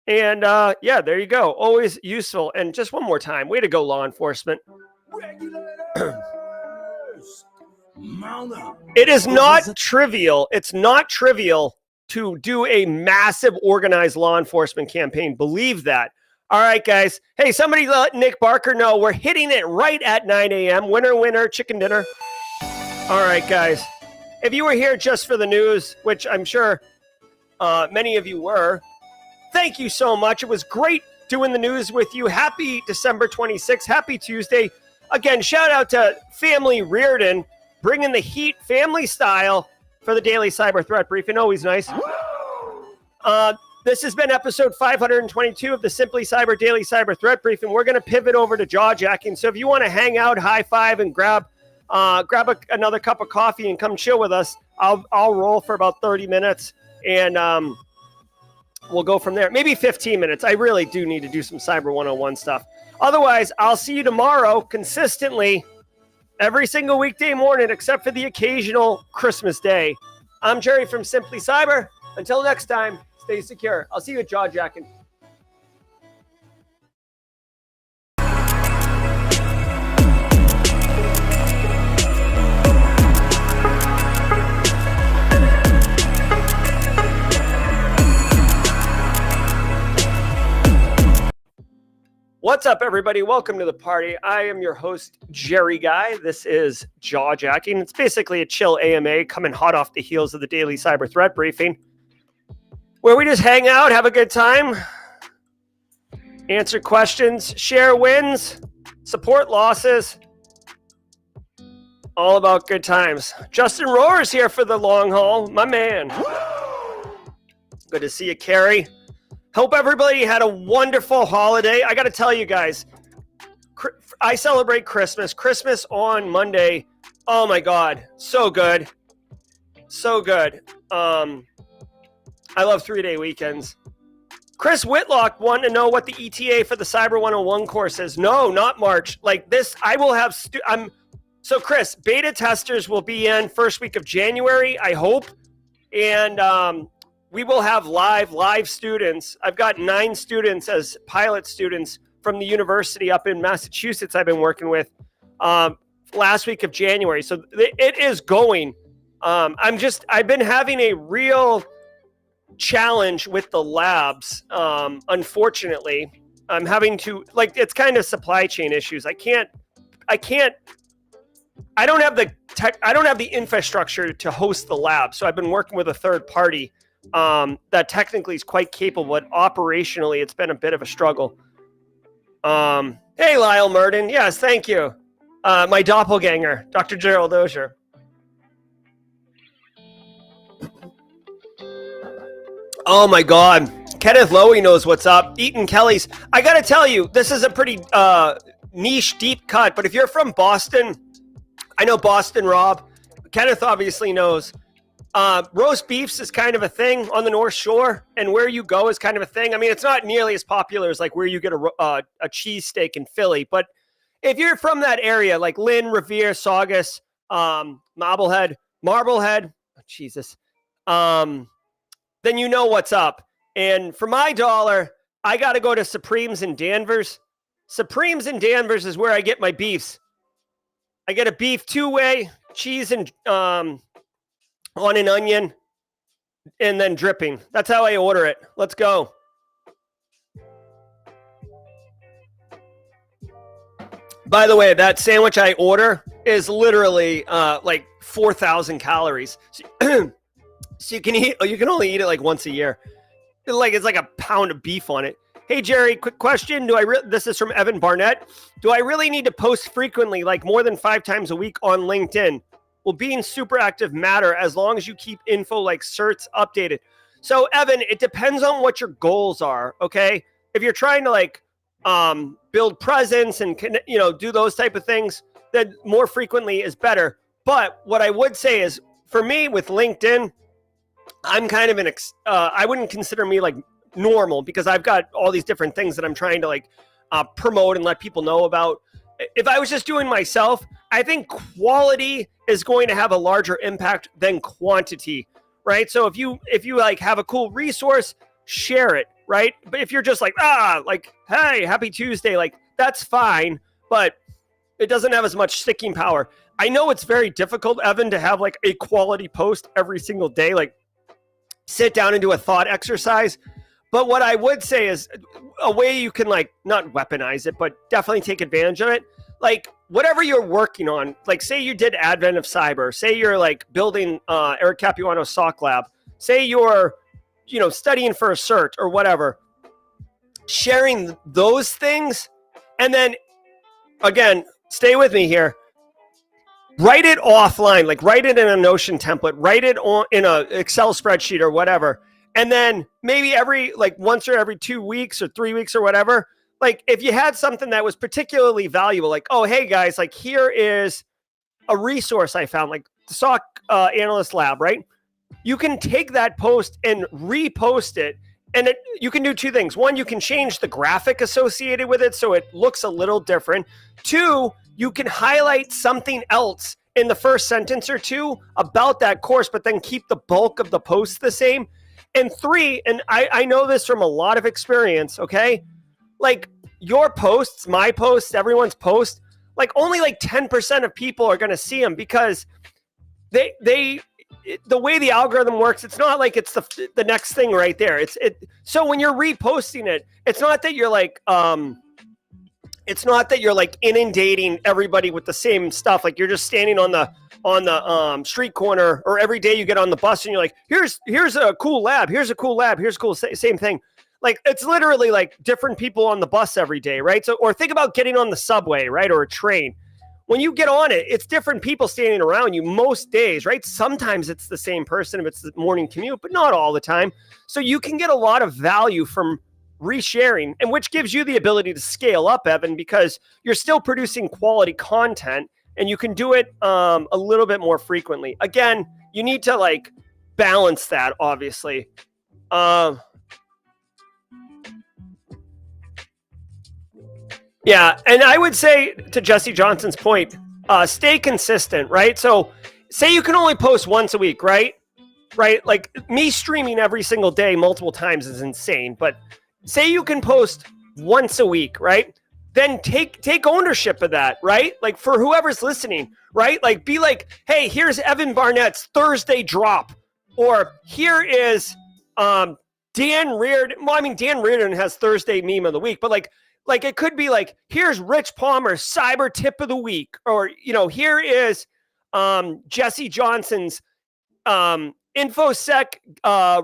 And yeah, there you go. Always useful. And just one more time, way to go, law enforcement. It is not trivial. It's not trivial to do a massive organized law enforcement campaign. Believe that. All right, guys. Hey, somebody let Nick Barker know we're hitting it right at 9 a.m. Winner, winner, chicken dinner. All right, guys. If you were here just for the news, which I'm sure many of you were, thank you so much. It was great doing the news with you. Happy December 26th. Happy Tuesday. Again, shout out to Family Reardon, bringing the heat family style for the Daily Cyber Threat Briefing. Always nice. This has been episode 522 of the Simply Cyber Daily Cyber Threat Briefing. We're going to pivot over to jaw jacking. So if you want to hang out, high five, and grab another cup of coffee and come chill with us, I'll roll for about 30 minutes and we'll go from there. Maybe 15 minutes. I really do need to do some Cyber 101 stuff. Otherwise, I'll see you tomorrow consistently every single weekday morning, except for the occasional Christmas day. I'm Jerry from Simply Cyber. Until next time, Stay secure. I'll see you at Jaw Jacking. What's up, everybody? Welcome to the party. I am your host, Jerry Guy. This is Jaw Jacking. It's basically a chill AMA coming hot off the heels of the daily cyber threat briefing, where we just hang out, have a good time, answer questions, share wins, support losses. All about good times. Justin Rohr's here for the long haul, my man. Good to see you, Carrie. Hope everybody had a wonderful holiday. I got to tell you guys, I celebrate Christmas. Christmas on Monday. Oh my God. So good. So good. I love 3-day weekends. Chris Whitlock wanted to know what the ETA for the Cyber 101 course is. No, not March. Like this, I will have, so Chris, beta testers will be in first week of January, I hope. And, we will have live students. I've got 9 students as pilot students from the university up in Massachusetts I've been working with last week of January. So it is going. I've been having a real challenge with the labs. Unfortunately, I'm having to, it's kind of supply chain issues. I don't have the infrastructure to host the lab. So I've been working with a third party that technically is quite capable, but operationally it's been a bit of a struggle. Hey, Lyle Murden. Yes, thank you. My doppelganger, Dr. Gerald Auger. Oh my God. Kenneth Lowy knows what's up. Eaton Kelly's. I got to tell you, this is a pretty niche, deep cut, but if you're from Boston, I know Boston Rob. Kenneth obviously knows. Roast beefs is kind of a thing on the North Shore, and where you go is kind of a thing. I mean, it's not nearly as popular as like where you get a cheesesteak in Philly, but if you're from that area, like Lynn, Revere, Saugus, Marblehead, Jesus, then you know what's up. And for my dollar, I got to go to Supreme's in Danvers. Supreme's in Danvers is where I get my beefs. I get a beef 2-way, cheese and on an onion, and then dripping. That's how I order it. Let's go. By the way, that sandwich I order is literally like 4,000 calories. So you can only eat it like once a year. It's like a pound of beef on it. Hey, Jerry, quick question. This is from Evan Barnett. Do I really need to post frequently, like more than 5 times a week on LinkedIn? Will being super active matter as long as you keep info like certs updated? So, Evan, it depends on what your goals are, okay? If you're trying to build presence and do those type of things, then more frequently is better. But what I would say is, for me with LinkedIn, I'm kind of I wouldn't consider me like normal because I've got all these different things that I'm trying to promote and let people know about. If I was just doing myself, I think quality is going to have a larger impact than quantity, right? So if you have a cool resource, share it, right? But if you're just hey, happy Tuesday, that's fine, but it doesn't have as much sticking power. I know it's very difficult, Evan, to have a quality post every single day, sit down and do a thought exercise. But what I would say is a way you can not weaponize it, but definitely take advantage of it. Whatever you're working on, say you did Advent of Cyber, say you're building Eric Capuano's SOC lab, say you're, studying for a cert or whatever, sharing those things. And then again, stay with me here. Write it offline, write it in a Notion template, write it in a Excel spreadsheet or whatever. And then maybe every once or every 2 weeks or 3 weeks or whatever, if you had something that was particularly valuable, oh, hey guys, here is a resource I found, the SOC analyst lab, right? You can take that post and repost it. And you can do 2 things. 1, you can change the graphic associated with it so it looks a little different. 2, you can highlight something else in the first sentence or 2 about that course, but then keep the bulk of the post the same. And 3, and I know this from a lot of experience, okay? Like your posts, my posts, everyone's post, like only like 10% of people are going to see them because the way the algorithm works, it's not like it's the next thing right there. So when you're reposting it, it's not that you're like inundating everybody with the same stuff. Like you're just standing on the street corner, or every day you get on the bus and you're like, here's a cool lab, here's a cool lab, here's a cool same thing. Like it's literally like different people on the bus every day, right? So, or think about getting on the subway, right, or a train. When you get on it, it's different people standing around you most days, right? Sometimes it's the same person if it's the morning commute, but not all the time. So you can get a lot of value from resharing, and which gives you the ability to scale up, Evan, because you're still producing quality content and you can do it a little bit more frequently. Again, you need to like balance that, obviously. Yeah, and I would say to Jesse Johnson's point, stay consistent, right? So say you can only post once a week, right? Right? Like me streaming every single day multiple times is insane, but say you can post once a week, right? Then take ownership of that, right? Like for whoever's listening, right? Like be like, hey, here's Evan Barnett's Thursday drop, or here is Dan Reardon. Well, I mean, Dan Reardon has Thursday meme of the week, but like it could be like, here's Rich Palmer's cyber tip of the week, or here is Jesse Johnson's InfoSec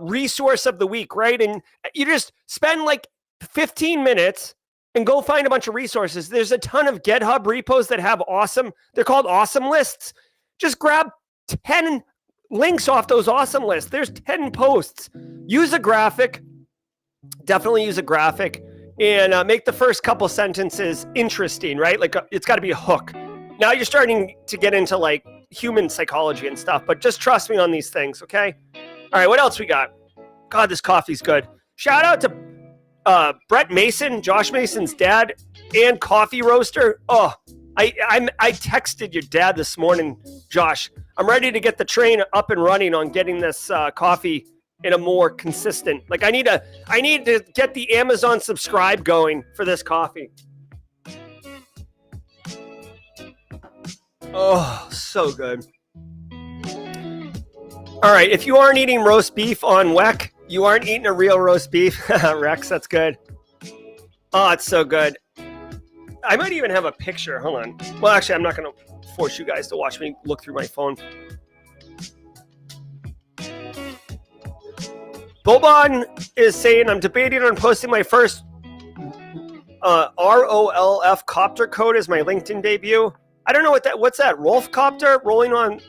resource of the week, right? And you just spend like 15 minutes and go find a bunch of resources. There's a ton of GitHub repos that have they're called awesome lists. Just grab 10 links off those awesome lists. There's 10 posts. Use a graphic. Definitely use a graphic. And make the first couple sentences interesting, right? Like it's got to be a hook. Now you're starting to get into like human psychology and stuff, but just trust me on these things, okay? All right, what else we got? God, this coffee's good. Shout out to Brett Mason, Josh Mason's dad, and Coffee Roaster. Oh, I texted your dad this morning, Josh. I'm ready to get the train up and running on getting this coffee in a more consistent, like I need to get the Amazon subscribe going for this coffee. Oh, so good. All right, if you aren't eating roast beef on WEC, you aren't eating a real roast beef. Rex, that's good. Oh, it's so good. I might even have a picture. Hold on. Well, actually, I'm not going to force you guys to watch me look through my phone. Bobon is saying, I'm debating on posting my first ROLF copter code as my LinkedIn debut. I don't know what's that? Rolf copter rolling on.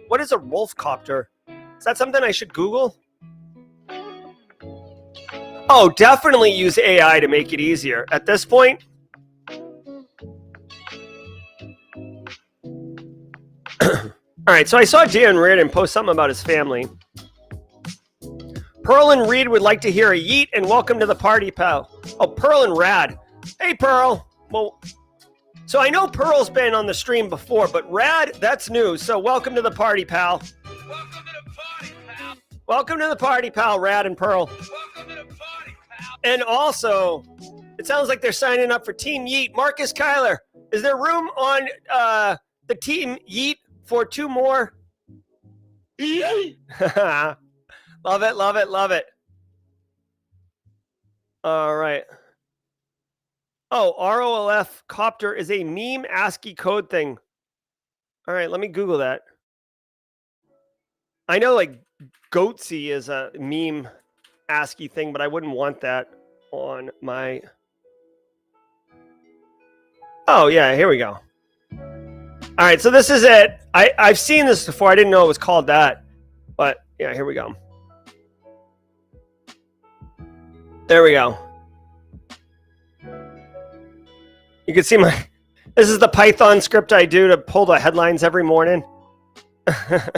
What is a Rolf copter? Is that something I should Google? Oh, definitely use AI to make it easier. At this point, all right, so I saw Dan Reardon post something about his family. Pearl and Reed would like to hear a yeet and welcome to the party, pal. Oh, Pearl and Rad. Hey, Pearl. Well, so I know Pearl's been on the stream before, but Rad, that's new. So welcome to the party, pal. Welcome to the party, pal. Welcome to the party, pal, Rad and Pearl. Welcome to the party, pal. And also, it sounds like they're signing up for Team Yeet. Marcus Kyler, is there room on the Team Yeet for 2 more? Love it, love it, love it. All right. Oh, ROLF copter is a meme ASCII code thing. All right, let me Google that. I know like Goatsy is a meme ASCII thing, but I wouldn't want that on my... Oh, yeah, here we go. All right, so this is it. I've seen this before. I didn't know it was called that. But, yeah, here we go. There we go. You can see this is the Python script I do to pull the headlines every morning. There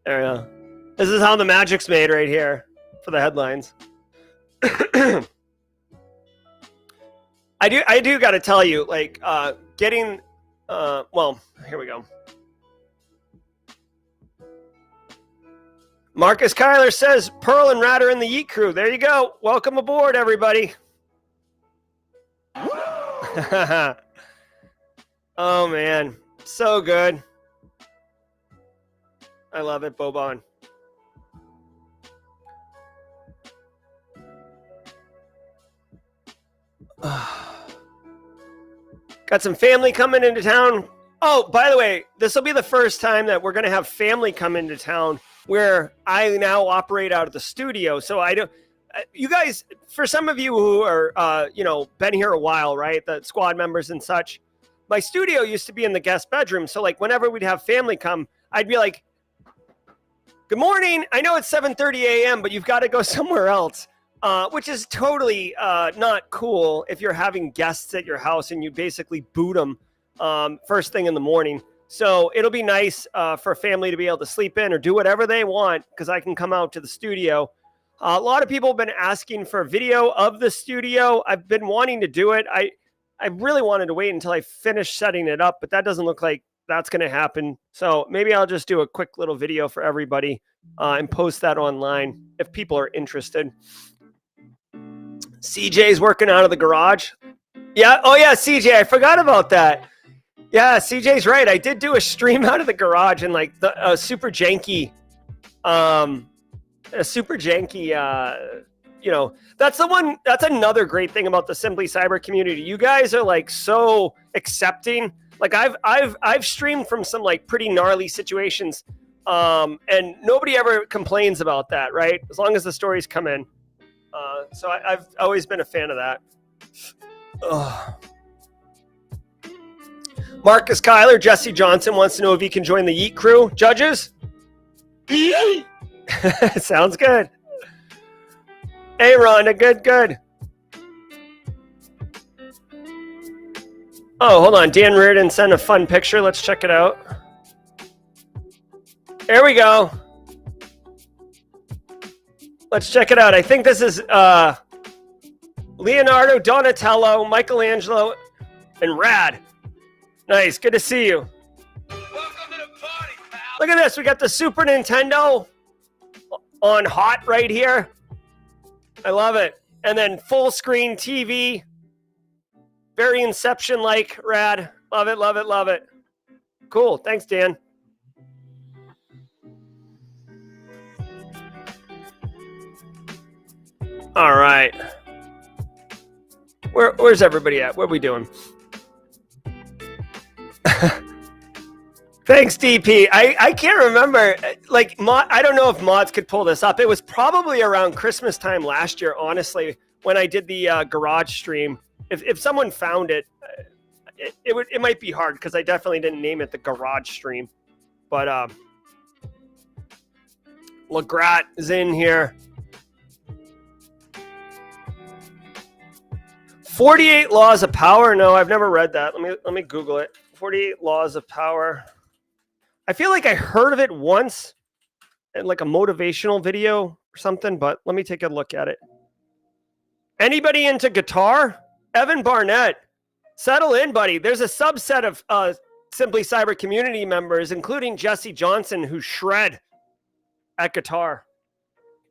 we go. This is how the magic's made right here for the headlines. I do got to tell you, like, getting, well, here we go. Marcus Kyler says Pearl and Rat are in the Yeet crew. There you go. Welcome aboard, everybody. Oh, man. So good. I love it, Bobon. Got some family coming into town. Oh, by the way, this will be the first time that we're going to have family come into town where I now operate out of the studio. So I don't, you guys, for some of you who are, been here a while, right? The squad members and such, my studio used to be in the guest bedroom. So like whenever we'd have family come, I'd be like, good morning. I know it's 7:30 a.m., but you've got to go somewhere else. Which is totally not cool if you're having guests at your house and you basically boot them first thing in the morning. So it'll be nice for a family to be able to sleep in or do whatever they want because I can come out to the studio. A lot of people have been asking for a video of the studio. I've been wanting to do it. I really wanted to wait until I finished setting it up, but that doesn't look like that's going to happen. So maybe I'll just do a quick little video for everybody and post that online if people are interested. CJ's working out of the garage. Yeah. Oh, yeah, CJ. I forgot about that. Yeah, CJ's right. I did do a stream out of the garage and like a super janky, that's the one. That's another great thing about the Simply Cyber community. You guys are like so accepting. Like I've streamed from some like pretty gnarly situations, and nobody ever complains about that, right? As long as the stories come in. So I've always been a fan of that. Ugh. Marcus Kyler, Jesse Johnson wants to know if he can join the Yeet crew. Judges? Sounds good. Hey, Rhonda, good. Oh, hold on. Dan Reardon sent a fun picture. Let's check it out. There we go. Let's check it out. I think this is Leonardo, Donatello, Michelangelo, and Rad. Nice. Good to see you. Welcome to the party, pal. Look at this. We got the Super Nintendo on hot right here. I love it. And then full screen TV. Very Inception-like, Rad. Love it, love it, love it. Cool. Thanks, Dan. All right. Where's everybody at? What are we doing? Thanks, DP. I can't remember. Like, I don't know if mods could pull this up. It was probably around Christmas time last year, honestly, when I did the garage stream. If someone found it, it might be hard because I definitely didn't name it the garage stream. But Legrat is in here. 48 Laws of Power. No, I've never read that. Let me Google it. 48 Laws of Power. I feel like I heard of it once in like a motivational video or something, but let me take a look at it. Anybody into guitar? Evan Barnett, settle in, buddy. There's a subset of Simply Cyber community members, including Jesse Johnson, who shred at guitar.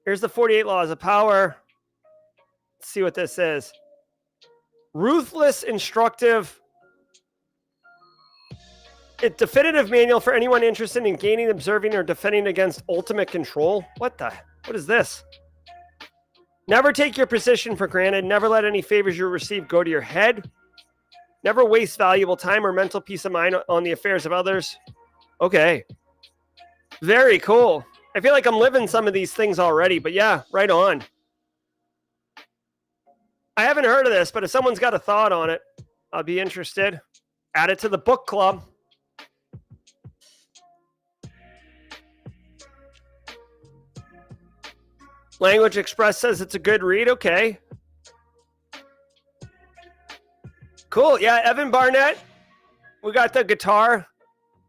Here's the 48 Laws of Power. Let's see what this is. Ruthless, instructive, a definitive manual for anyone interested in gaining, observing, or defending against ultimate control. What is this? Never take your position for granted. Never let any favors you receive go to your head. Never waste valuable time or mental peace of mind on the affairs of others. Okay. Very cool. I feel like I'm living some of these things already, but yeah, right on. I haven't heard of this, but if someone's got a thought on it, I'll be interested. Add it to the book club. Language Express says it's a good read. Okay. Cool. Yeah, Evan Barnett. We got the guitar.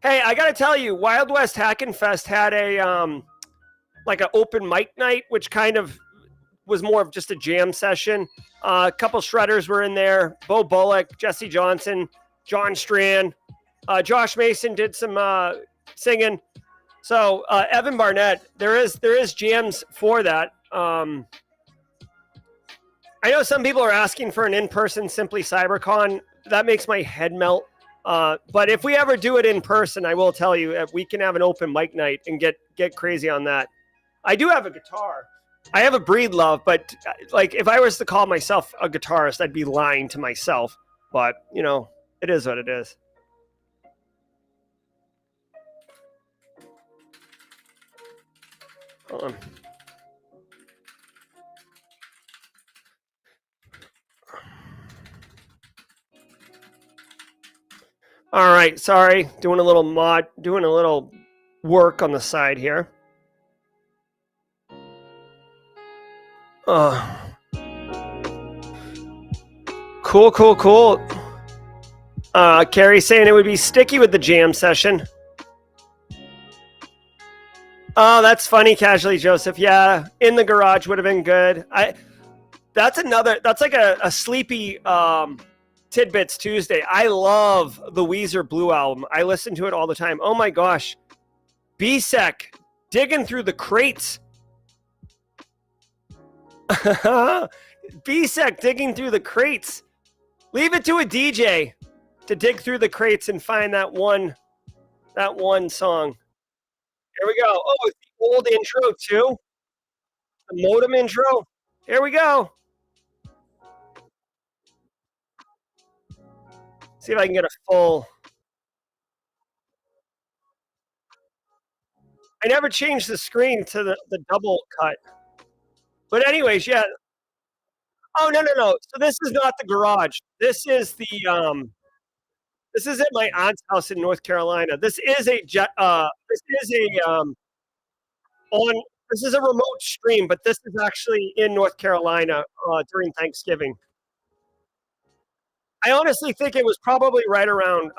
Hey, I got to tell you, Wild West Hackin' Fest had a like an open mic night, which kind of was more of just a jam session. A couple shredders were in there. Bo Bullock, Jesse Johnson, John Strand. Josh Mason did some singing. So Evan Barnett, there is jams for that. I know some people are asking for an in-person Simply CyberCon. That makes my head melt. But if we ever do it in person, I will tell you, we can have an open mic night and get crazy on that. I do have a guitar. I have a Breedlove, but like if I was to call myself a guitarist, I'd be lying to myself. But, you know, it is what it is. Hold on. All right, sorry. Doing a little work on the side here. Cool. Carrie saying it would be sticky with the jam session. Oh, that's funny, Casually Joseph. Yeah, in the garage would have been good. That's like a sleepy Tidbits Tuesday. I love the Weezer Blue album. I listen to it all the time. Oh my gosh. BSEC, digging through the crates. BSEC, digging through the crates. Leave it to a DJ to dig through the crates and find that one song. Here we go. Oh, it's the old intro too. The modem intro. Here we go. See if I can get a full. I never changed the screen to the double cut. But anyways, yeah. Oh no. So this is not the garage. This is the this is at my aunt's house in North Carolina. This is a this is a remote stream, but this is actually in North Carolina during Thanksgiving. I honestly think it was probably right around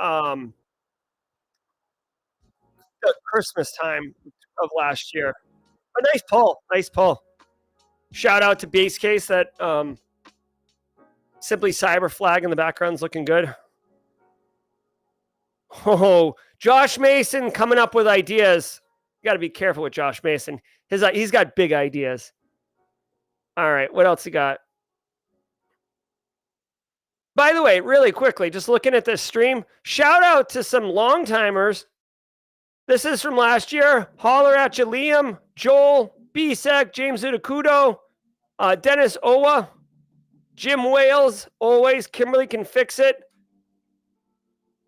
the Christmas time of last year. A nice pull. Shout out to Base Case. That Simply Cyber flag in the background's looking good. Oh, Josh Mason coming up with ideas. You got to be careful with Josh Mason. He's got big ideas. All right, what else he got? By the way, really quickly, just looking at this stream, shout out to some long timers. This is from last year. Holler at you, Liam, Joel, BSEC, James Udakudo, Dennis Owa, Jim Wales, always. Kimberly can fix it.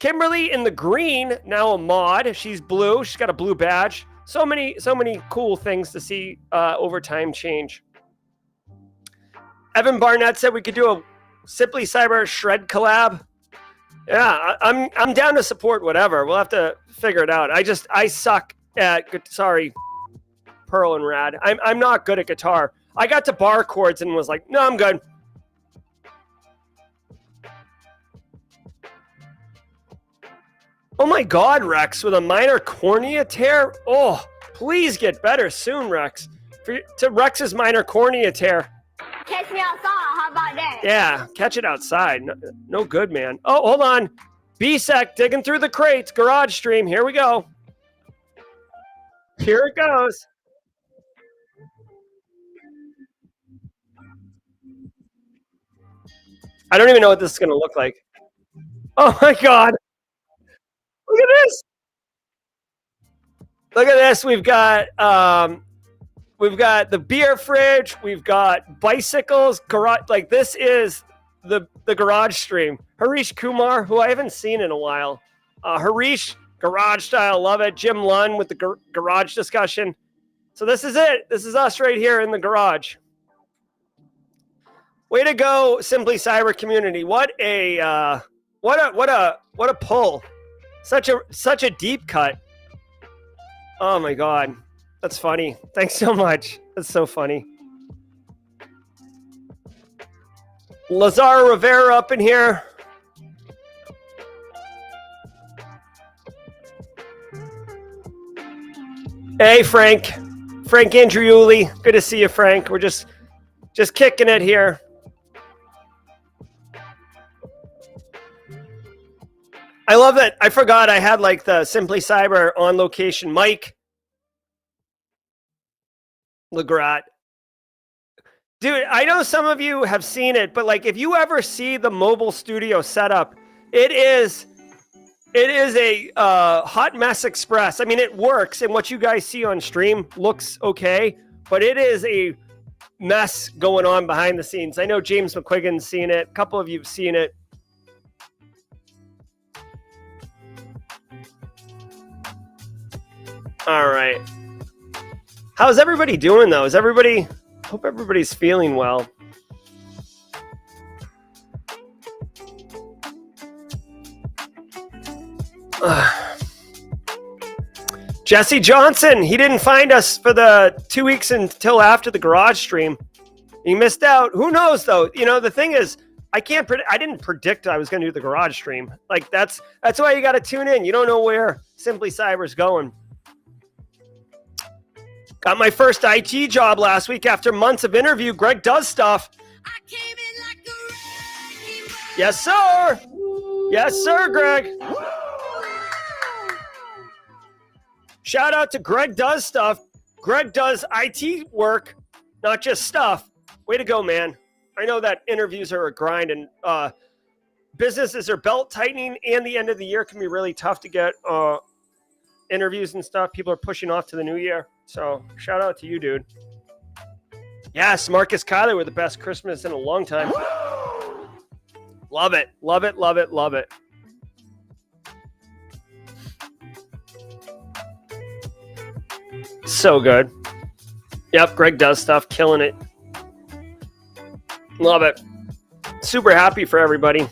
Kimberly in the green, now a mod. She's blue. She's got a blue badge. So many cool things to see over time change. Evan Barnett said we could do a Simply Cyber shred collab. Yeah, I'm down to support whatever. We'll have to figure it out. I suck at Pearl and Rad. I'm not good at guitar. I got to bar chords and was like, no, I'm good. Oh my God, Rex, with a minor cornea tear. Oh, please get better soon, Rex. To Rex's minor cornea tear. Catch me outside. How about that? Yeah, catch it outside. No good, man. Oh, hold on. BSEC digging through the crates. Garage stream. Here we go. Here it goes. I don't even know what this is going to look like. Oh my God. Look at this. Look at this. We've got the beer fridge. We've got bicycles. Garage. Like this is the garage stream. Harish Kumar, who I haven't seen in a while. Harish, garage style, love it. Jim Lunn with the garage discussion. So this is it. This is us right here in the garage. Way to go, Simply Cyber community. What a pull. Such a deep cut. Oh my God. That's funny. Thanks so much. That's so funny. Lazar Rivera up in here. Hey, Frank. Frank Andriuli. Good to see you, Frank. We're just kicking it here. I love that. I forgot I had like the Simply Cyber on location mic. Legrat. Dude, I know some of you have seen it, but like if you ever see the mobile studio setup, it is a hot mess express. I mean, it works, and what you guys see on stream looks okay, but it is a mess going on behind the scenes. I know James McQuiggan's seen it. A couple of you have seen it. All right. How's everybody doing, though? Hope everybody's feeling well. Jesse Johnson, he didn't find us for the 2 weeks until after the garage stream. He missed out. Who knows, though? You know, the thing is, I didn't predict I was going to do the garage stream. Like, that's why you got to tune in. You don't know where Simply Cyber's going. Got my first IT job last week after months of interview. Greg does stuff. Yes, sir. Yes, sir, Greg. Shout out to Greg does stuff. Greg does IT work, not just stuff. Way to go, man. I know that interviews are a grind, and businesses are belt tightening, and the end of the year can be really tough to get interviews and stuff. People are pushing off to the new year. So shout out to you, dude. Yes, Marcus Kyler with the best Christmas in a long time. Love it. Love it. Love it. Love it. So good. Yep, Greg does stuff. Killing it. Love it. Super happy for everybody.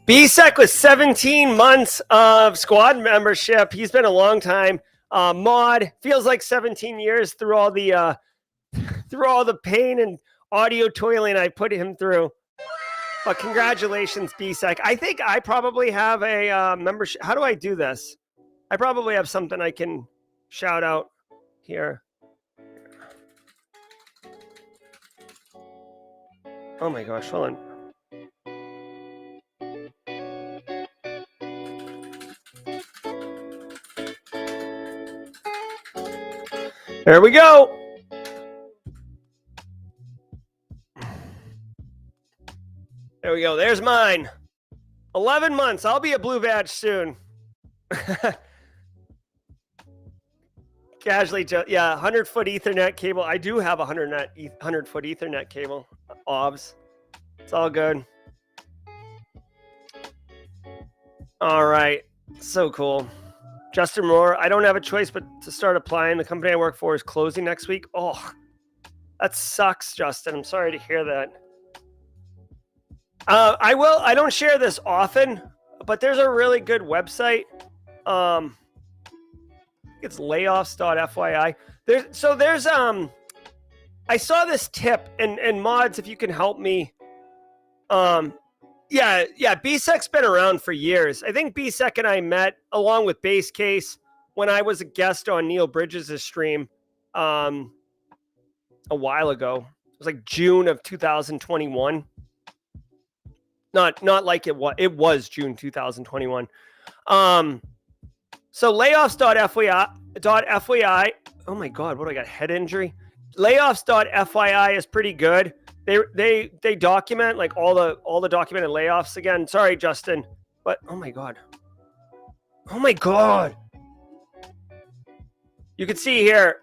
BSEC with 17 months of squad membership. He's been a long time. Mod feels like 17 years through all the pain and audio toiling I put him through. But congratulations, BSEC. I think I probably have a membership. How do I do this? I probably have something I can shout out here. Oh my gosh, hold on. There we go. There we go. There's mine. 11 months. I'll be a blue badge soon. Casually, yeah, 100-foot Ethernet cable. I do have a 100-foot Ethernet cable. OBS. It's all good. All right. So cool. Justin Moore, I don't have a choice but to start applying. The company I work for is closing next week. Oh, that sucks, Justin. I'm sorry to hear that. I don't share this often, but there's a really good website. It's layoffs.fyi. I saw this tip, and mods, if you can help me. Yeah, BSEC's been around for years. I think BSEC and I met along with Base Case when I was a guest on Neil Bridges' stream a while ago. It was like June of 2021. Not like it was June 2021. So layoffs.fyi. Oh my God, what do I got? Head injury. Layoffs.fyi is pretty good. They document like all the documented layoffs again. Sorry, Justin, but oh my God. You can see here,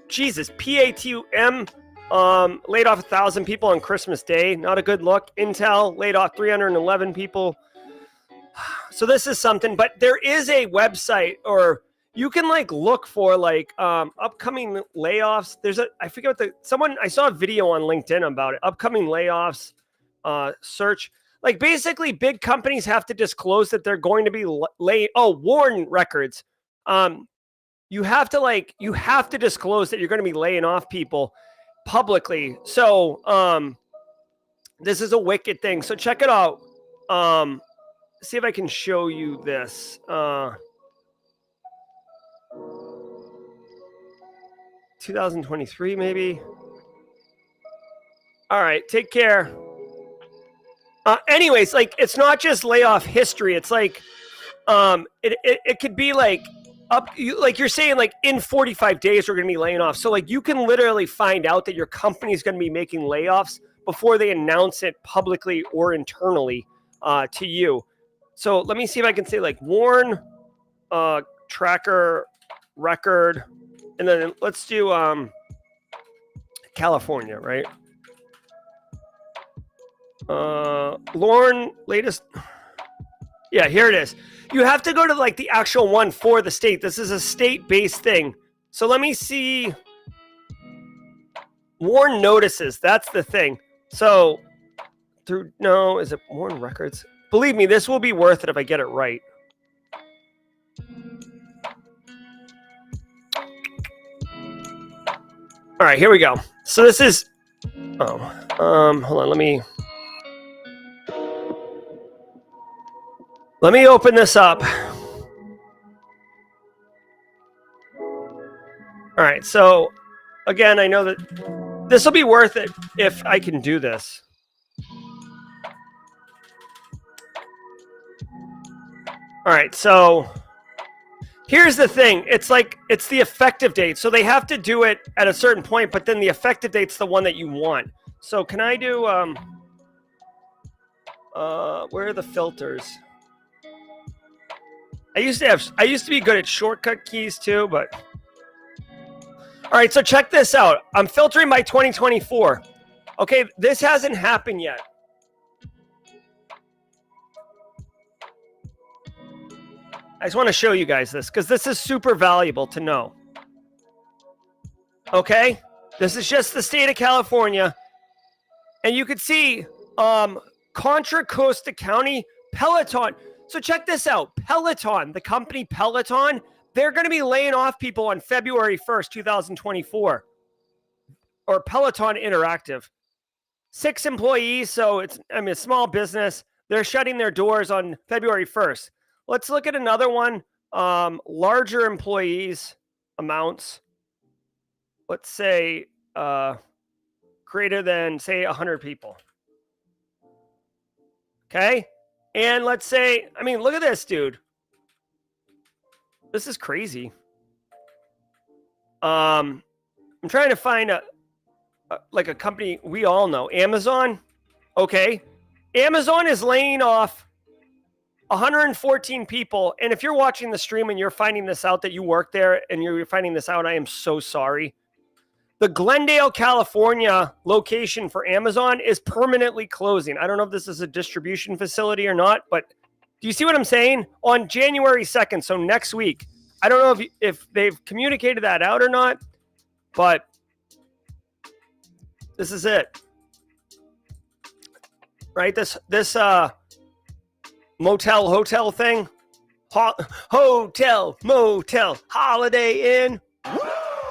Jesus, PATM laid off 1,000 people on Christmas Day. Not a good look. Intel laid off 311 people. So this is something, but there is a website, or you can like look for like upcoming layoffs. I forget I saw a video on LinkedIn about it. Upcoming layoffs, search. Like basically big companies have to disclose that they're going to be Warren Records. You have to disclose that you're going to be laying off people publicly. So this is a wicked thing. So check it out. See if I can show you this. 2023 maybe. All right, take care. Anyways, like it's not just layoff history. It's like it could be like like you're saying, like in 45 days, we're going to be laying off. So like you can literally find out that your company is going to be making layoffs before they announce it publicly or internally to you. So let me see if I can say like Warn tracker record, and then let's do California, right? Lorne latest. Yeah, here it is. You have to go to like the actual one for the state. This is a state-based thing. So let me see. Warn notices. That's the thing. So is it Warn records? Believe me, this will be worth it if I get it right. All right, here we go. So this is, hold on, let me open this up. All right, so again, I know that this will be worth it if I can do this. All right, so here's the thing. It's like, it's the effective date. So they have to do it at a certain point, but then the effective date's the one that you want. So can I do, where are the filters? I used to be good at shortcut keys too, but. All right, so check this out. I'm filtering by 2024. Okay, this hasn't happened yet. I just want to show you guys this because this is super valuable to know. Okay, this is just the state of California. And you can see Contra Costa County, Peloton. So check this out. Peloton, the company Peloton, they're going to be laying off people on February 1st, 2024. Or Peloton Interactive. 6 employees, so it's a small business. They're shutting their doors on February 1st. Let's look at another one. Larger employees amounts. Let's say greater than, say, 100 people. Okay? And let's say, look at this, dude. This is crazy. I'm trying to find a company we all know. Amazon. Okay. Amazon is laying off 114 people. And if you're watching the stream and you're finding this out that you work there and you're finding this out, I am so sorry. The Glendale, California location for Amazon is permanently closing. I don't know if this is a distribution facility or not, but do you see what I'm saying? On January 2nd, so next week. I don't know if they've communicated that out or not, but this is it. Right? This hotel thing. Hotel, motel, Holiday Inn. All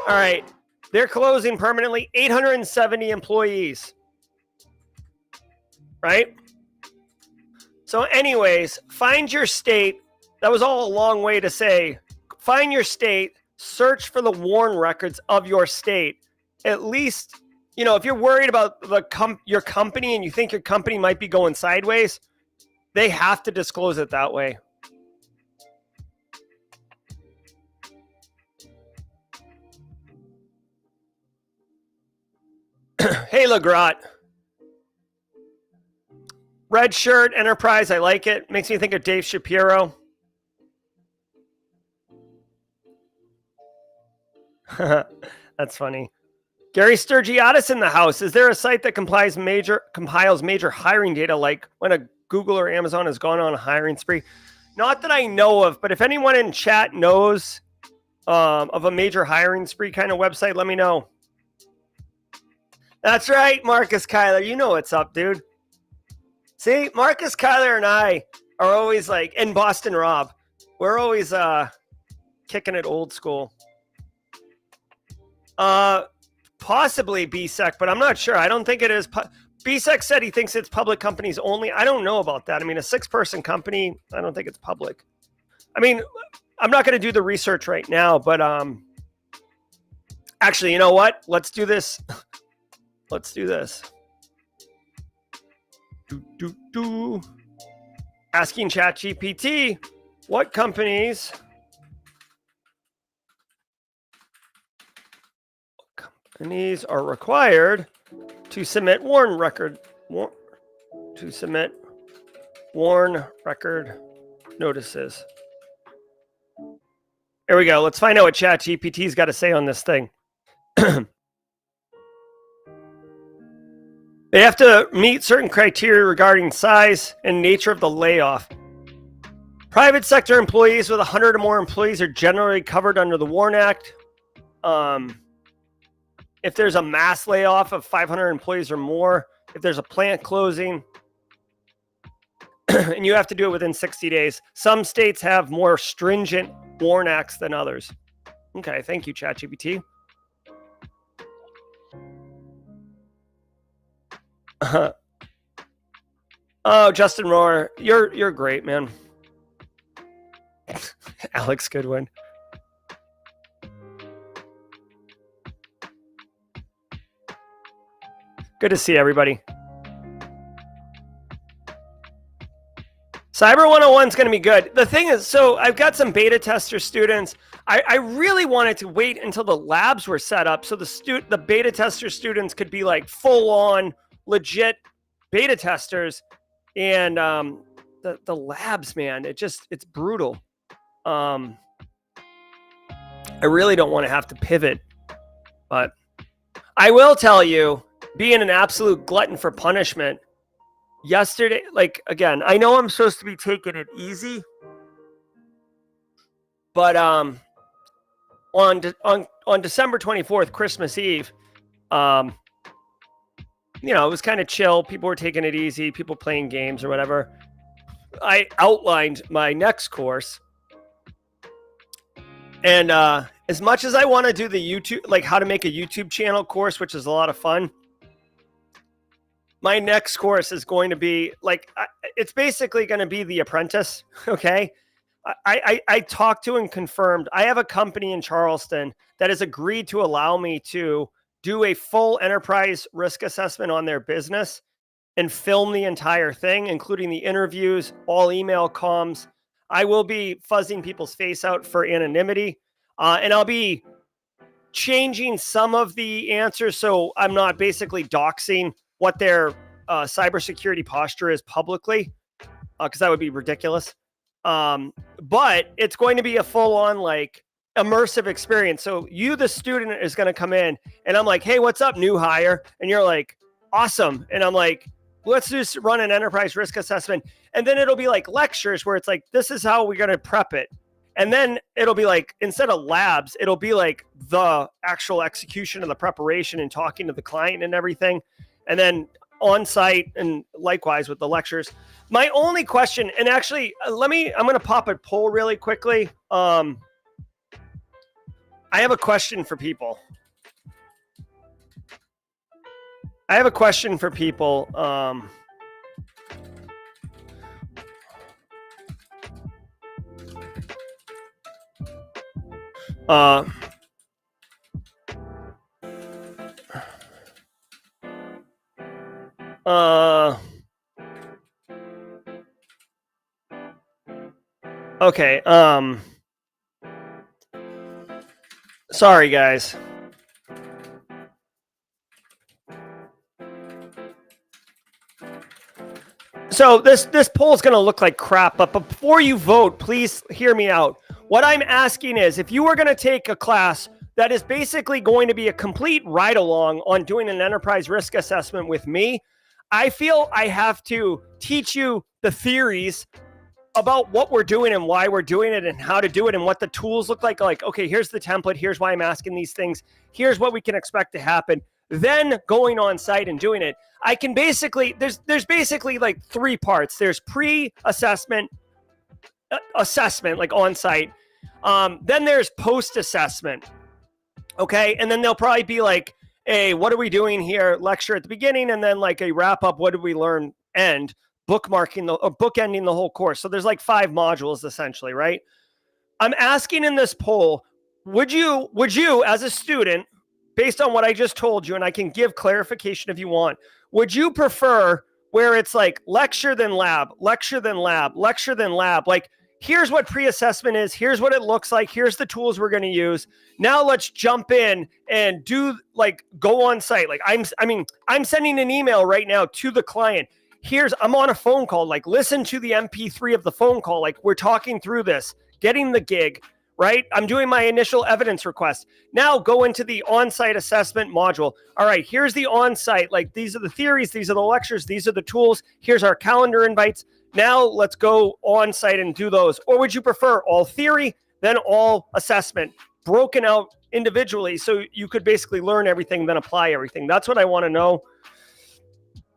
right. They're closing permanently. 870 employees. Right? So anyways, find your state. That was all a long way to say, find your state, search for the WARN records of your state. At least, if you're worried about your company and you think your company might be going sideways, they have to disclose it that way. Hey, LeGrat. Red shirt, Enterprise, I like it. Makes me think of Dave Shapiro. That's funny. Gary Sturgiadis in the house. Is there a site that compiles major hiring data, like when a Google or Amazon has gone on a hiring spree? Not that I know of, but if anyone in chat knows of a major hiring spree kind of website, let me know. That's right, Marcus Kyler. You know what's up, dude. See, Marcus Kyler and I are always and Boston Rob, we're always kicking it old school. Possibly BSEC, but I'm not sure. I don't think it is. BSEC said he thinks it's public companies only. I don't know about that. A 6-person company, I don't think it's public. I'm not going to do the research right now, but actually, you know what? Let's do this. Let's do this. Asking ChatGPT, what companies And these are required to submit WARN record notices. Here we go. Let's find out what ChatGPT's got to say on this thing. They have to meet certain criteria regarding size and nature of the layoff. Private sector employees with 100 or more employees are generally covered under the WARN Act. If there's a mass layoff of 500 employees or more, if there's a plant closing, and you have to do it within 60 days. Some states have more stringent WARN Acts than others. Okay, thank you, ChatGPT. Oh, Justin Rohr, you're great, man. Alex Goodwin. Good to see everybody. Cyber 101 is going to be good. The thing is, so I've got some beta tester students. I really wanted to wait until the labs were set up so the beta tester students could be like full on legit beta testers, and the labs, man, it's brutal. I really don't want to have to pivot, but I will tell you, being an absolute glutton for punishment, yesterday, like, again, I know I'm supposed to be taking it easy, but on December 24th, Christmas Eve, it was kind of chill. People were taking it easy, people playing games or whatever. I outlined my next course, and as much as I want to do the YouTube, like how to make a YouTube channel course, which is a lot of fun, my next course is going to be like, it's basically going to be The Apprentice. Okay. I talked to and confirmed, I have a company in Charleston that has agreed to allow me to do a full enterprise risk assessment on their business and film the entire thing, including the interviews, all email comms. I will be fuzzing people's face out for anonymity, and I'll be changing some of the answers so I'm not basically doxing what their cybersecurity posture is publicly, because that would be ridiculous. But it's going to be a full-on like immersive experience. So you, the student, is going to come in, and I'm like, "Hey, what's up, new hire?" And you're like, "Awesome." And I'm like, "Let's just run an enterprise risk assessment." And then it'll be like lectures where it's like, "This is how we're going to prep it." And then it'll be like, instead of labs, it'll be like the actual execution of the preparation and talking to the client and everything. And then on site, and likewise with the lectures. My only question, and actually, I'm going to pop a poll really quickly. I have a question for people. Okay. Sorry, guys. So this poll is going to look like crap, but before you vote, please hear me out. What I'm asking is, if you are going to take a class that is basically going to be a complete ride-along on doing an enterprise risk assessment with me, I feel I have to teach you the theories about what we're doing and why we're doing it and how to do it and what the tools look like. Like, okay, here's the template. Here's why I'm asking these things. Here's what we can expect to happen. Then going on site and doing it. I can basically, there's basically like three parts. There's pre-assessment, assessment, like on site. Then there's post-assessment. Okay. And then there'll probably be like a, what are we doing here? Lecture at the beginning. And then like a wrap up. What did we learn? End. Bookending the whole course. So there's like 5 modules essentially, right? I'm asking in this poll, would you as a student, based on what I just told you, and I can give clarification if you want, would you prefer where it's like lecture then lab, lecture then lab, lecture then lab? Like, here's what pre-assessment is. Here's what it looks like. Here's the tools we're going to use. Now let's jump in and do go on site. Like I'm sending an email right now to the client. I'm on a phone call, listen to the MP3 of the phone call. Like we're talking through this, getting the gig, right? I'm doing my initial evidence request. Now go into the on-site assessment module. All right, here's the on-site. Like these are the theories, these are the lectures, these are the tools. Here's our calendar invites. Now let's go on-site and do those. Or would you prefer all theory, then all assessment, broken out individually so you could basically learn everything, then apply everything? That's what I want to know.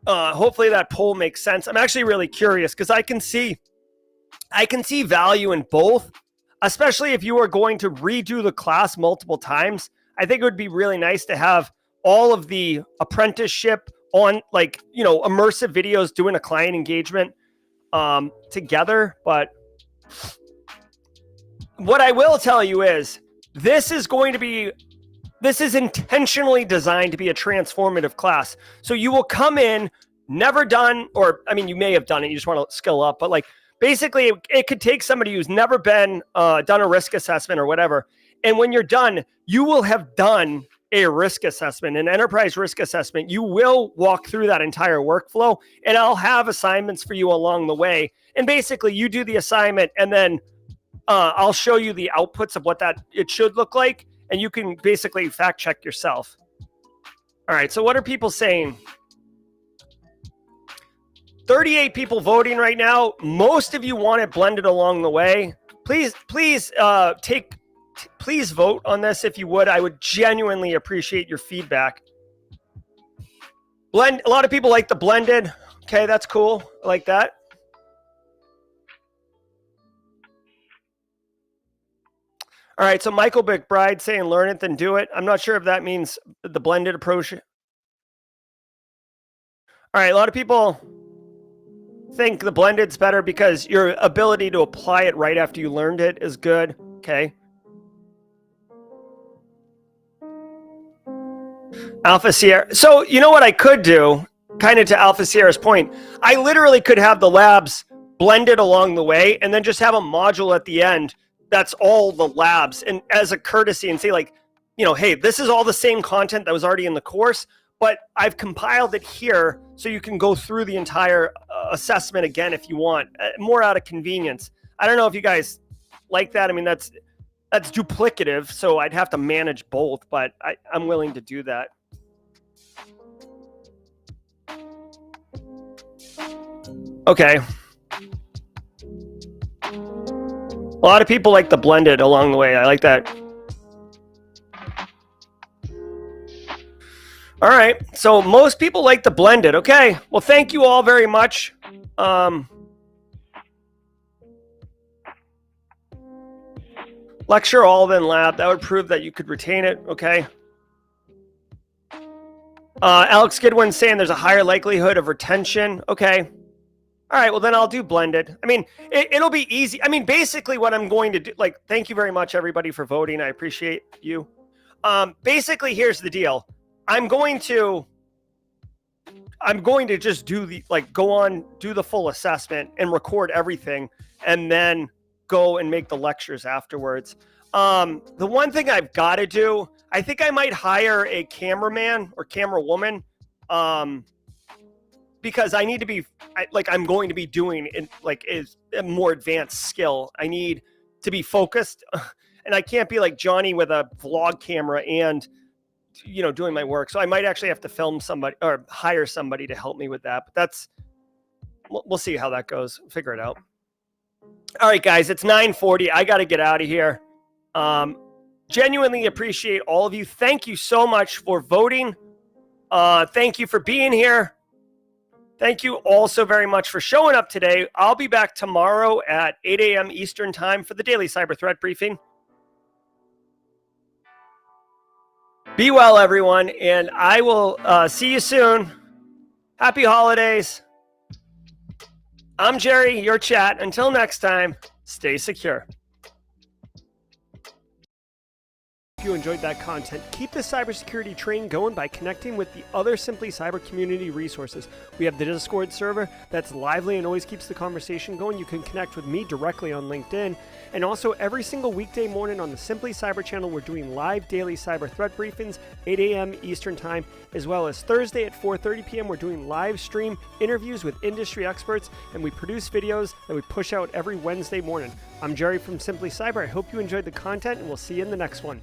Hopefully that poll makes sense. I'm actually really curious because I can see value in both. Especially if you are going to redo the class multiple times. I think it would be really nice to have all of the apprenticeship on immersive videos doing a client engagement together. But what I will tell you is this is intentionally designed to be a transformative class. So you will come in, never done, or you may have done it, you just want to skill up, but basically, it could take somebody who's never been done a risk assessment or whatever. And when you're done, you will have done a risk assessment, an enterprise risk assessment. You will walk through that entire workflow, and I'll have assignments for you along the way. And basically, you do the assignment, and then I'll show you the outputs of what it should look like, and you can basically fact check yourself. All right, so what are people saying? 38 people voting right now. Most of you want it blended along the way. Please vote on this if you would. I would genuinely appreciate your feedback. A lot of people like the blended. Okay, that's cool. I like that. All right, so Michael McBride saying learn it, then do it. I'm not sure if that means the blended approach. All right, a lot of people think the blended's better because your ability to apply it right after you learned it is good. Okay. Alpha Sierra. So you know what I could do, kind of to Alpha Sierra's point, I literally could have the labs blended along the way and then just have a module at the end that's all the labs, and as a courtesy, and say hey, this is all the same content that was already in the course, but I've compiled it here so you can go through the entire assessment again if you want, more out of convenience. I don't know if you guys like that. That's duplicative, so I'd have to manage both, but I'm willing to do that. Okay. A lot of people like the blended along the way. I like that. All right. So most people like the blended. Okay. Well, thank you all very much. Lecture all, then lab. That would prove that you could retain it. Okay. Alex Goodwin saying there's a higher likelihood of retention. Okay. All right, well, then I'll do blended. It'll be easy. Basically what I'm going to do, thank you very much, everybody, for voting. I appreciate you. Basically, here's the deal. I'm going to just do do the full assessment and record everything and then go and make the lectures afterwards. The one thing I've got to do, I think I might hire a cameraman or camera woman, because I need to be I'm going to be doing it is a more advanced skill. I need to be focused, and I can't be like Johnny with a vlog camera and doing my work. So I might actually have to film somebody or hire somebody to help me with that. But we'll see how that goes. Figure it out. All right, guys, it's 9:40. I got to get out of here. Genuinely appreciate all of you. Thank you so much for voting. Thank you for being here. Thank you also very much for showing up today. I'll be back tomorrow at 8 a.m. Eastern time for the daily cyber threat briefing. Be well, everyone, and I will see you soon. Happy holidays. I'm Jerry, your chat. Until next time, stay secure. If you enjoyed that content, keep the cybersecurity train going by connecting with the other Simply Cyber community resources. We have the Discord server that's lively and always keeps the conversation going. You can connect with me directly on LinkedIn. And also every single weekday morning on the Simply Cyber channel, we're doing live daily cyber threat briefings, 8 a.m. Eastern Time, as well as Thursday at 4:30 p.m. We're doing live stream interviews with industry experts, and we produce videos that we push out every Wednesday morning. I'm Jerry from Simply Cyber. I hope you enjoyed the content, and we'll see you in the next one.